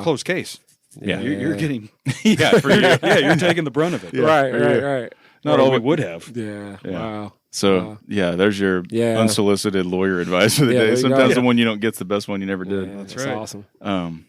closed case. Yeah. You're getting... Yeah, for you. Yeah, you're taking the brunt of it. Right. Not all we would have. Yeah. Wow. So, there's your unsolicited lawyer advice for the day. Sometimes the one you don't get's the best one you never did. Yeah, that's right. awesome. And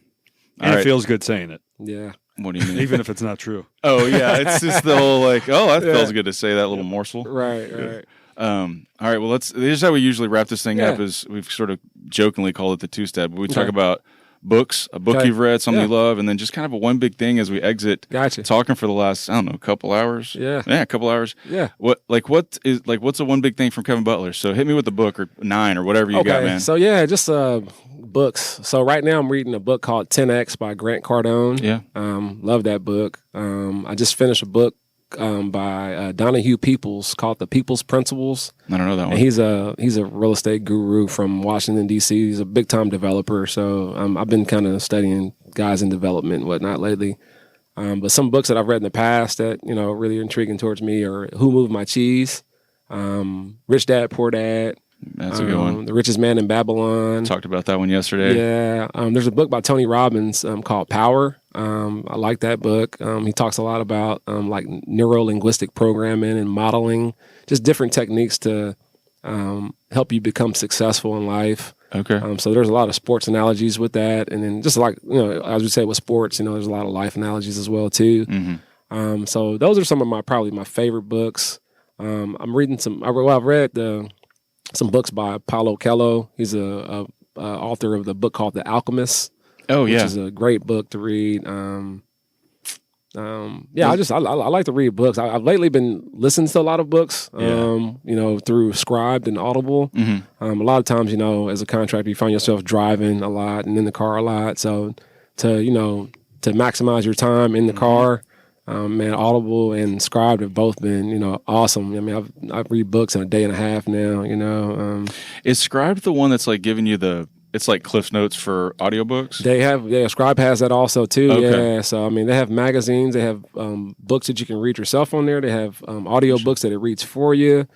it feels good saying it. Yeah. What do you mean? Even if it's not true. Oh, yeah. It's just the whole that feels good to say that little morsel. Right. All right. Well, this is how we usually wrap this thing up. Is we've sort of jokingly called it the two-step. But we talk about books, a book you've read, something you love, and then just kind of a one big thing as we exit. Gotcha. Talking for the last, couple hours. Yeah, a couple hours. Yeah. What's a one big thing from Kevin Butler? So hit me with the book or 9 or whatever you got, man. So just books. So right now I'm reading a book called 10X by Grant Cardone. Yeah. Love that book. I just finished a book by Donahue Peoples called The People's Principles. I don't know that one. And he's a real estate guru from Washington, D.C. He's a big-time developer. So I've been kind of studying guys in development and whatnot lately. But some books that I've read in the past that, really are intriguing towards me are Who Moved My Cheese, Rich Dad, Poor Dad. That's a good one. The Richest Man in Babylon. Talked about that one yesterday. Yeah. There's a book by Tony Robbins called Power. I like that book. He talks a lot about like neuro-linguistic programming and modeling, just different techniques to help you become successful in life. Okay. So there's a lot of sports analogies with that. And then just like, as we say with sports, there's a lot of life analogies as well too. Mm-hmm. So those are some of probably my favorite books. I'm reading I've read some books by Paulo Coelho. He's a author of the book called The Alchemist. Oh, which is a great book to read. I like to read books. I've lately been listening to a lot of books, through Scribed and Audible. Mm-hmm. A lot of times, as a contractor, you find yourself driving a lot and in the car a lot. So to maximize your time in the car, Audible and Scribed have both been, awesome. I mean, I've read books in a day and a half now, Is Scribed the one that's like giving you it's like Cliff Notes for audiobooks? They have, Scribe has that also too. Okay. Yeah. So, they have magazines, they have books that you can read yourself on there. They have audio books that it reads for you.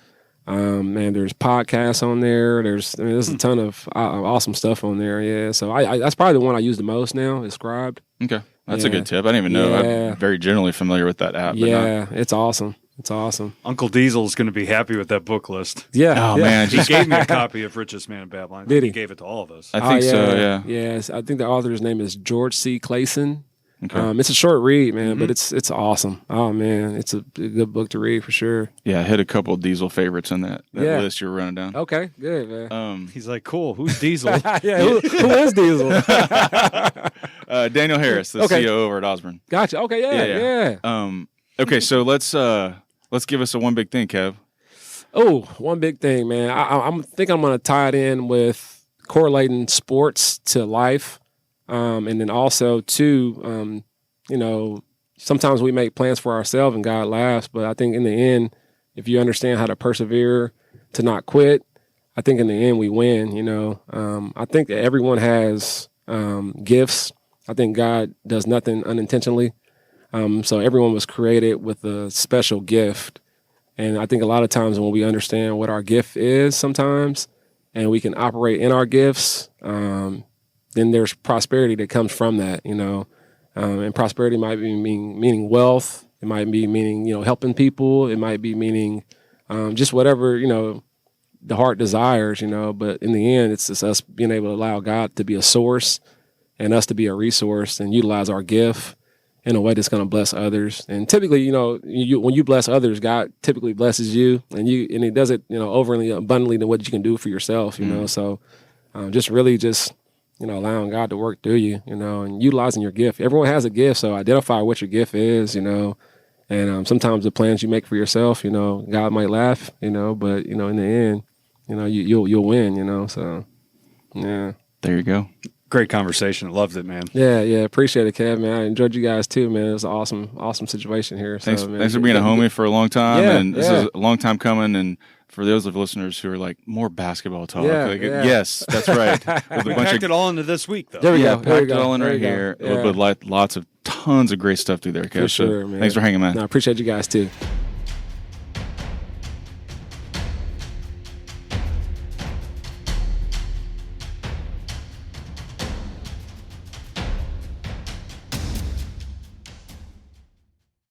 And there's podcasts on there. There's a ton of awesome stuff on there. Yeah. So that's probably the one I use the most now is Scribed. Okay. That's a good tip. I didn't even know. I'm very generally familiar with that app. Yeah. It's awesome. It's awesome. Uncle Diesel's going to be happy with that book list. Yeah. Oh, man. He gave me a copy of Richest Man in Babylon. Did he? He gave it to all of us. I think so, yeah. Yes. I think the author's name is George C. Clayson. Okay. It's a short read, man, but it's awesome. Oh, man. It's a good book to read for sure. Yeah, I hit a couple of Diesel favorites in that list you were running down. Okay, good, man. He's like, cool, who's Diesel? Who is Diesel? Daniel Harris, the COO over at Osborne. Gotcha. Okay, yeah. Okay, so let's give us a one big thing, Kev. Oh, one big thing, man. I'm think I'm going to tie it in with correlating sports to life, and then also too, sometimes we make plans for ourselves and God laughs. But I think in the end, if you understand how to persevere, to not quit, I think in the end we win. I think that everyone has gifts. I think God does nothing unintentionally. So everyone was created with a special gift. And I think a lot of times when we understand what our gift is sometimes and we can operate in our gifts, then there's prosperity that comes from that, and prosperity might be meaning wealth. It might be meaning, helping people. It might be meaning just whatever, the heart desires, but in the end, it's just us being able to allow God to be a source and us to be a resource and utilize our gift in a way that's going to bless others. And typically, when you bless others, God typically blesses you, and He does it, overly abundantly than what you can do for yourself, So just really allowing God to work through you, and utilizing your gift. Everyone has a gift, so identify what your gift is, and sometimes the plans you make for yourself, God might laugh, but in the end, you'll win, so yeah. There you go. Great conversation. Loved it, man. Yeah. Appreciate it, Kev, man. I enjoyed you guys too, man. It was an awesome situation here. Thanks, so, man, thanks for being a homie for a long time. Yeah, and this is a long time coming. And for those of listeners who are like, more basketball talk. Yes, that's right. With We packed it all into this week, though. There we go. Packed it all in right here. Yeah. With lots of tons of great stuff through there, Kev. For sure, so man. Thanks for hanging, man. No, I appreciate you guys too.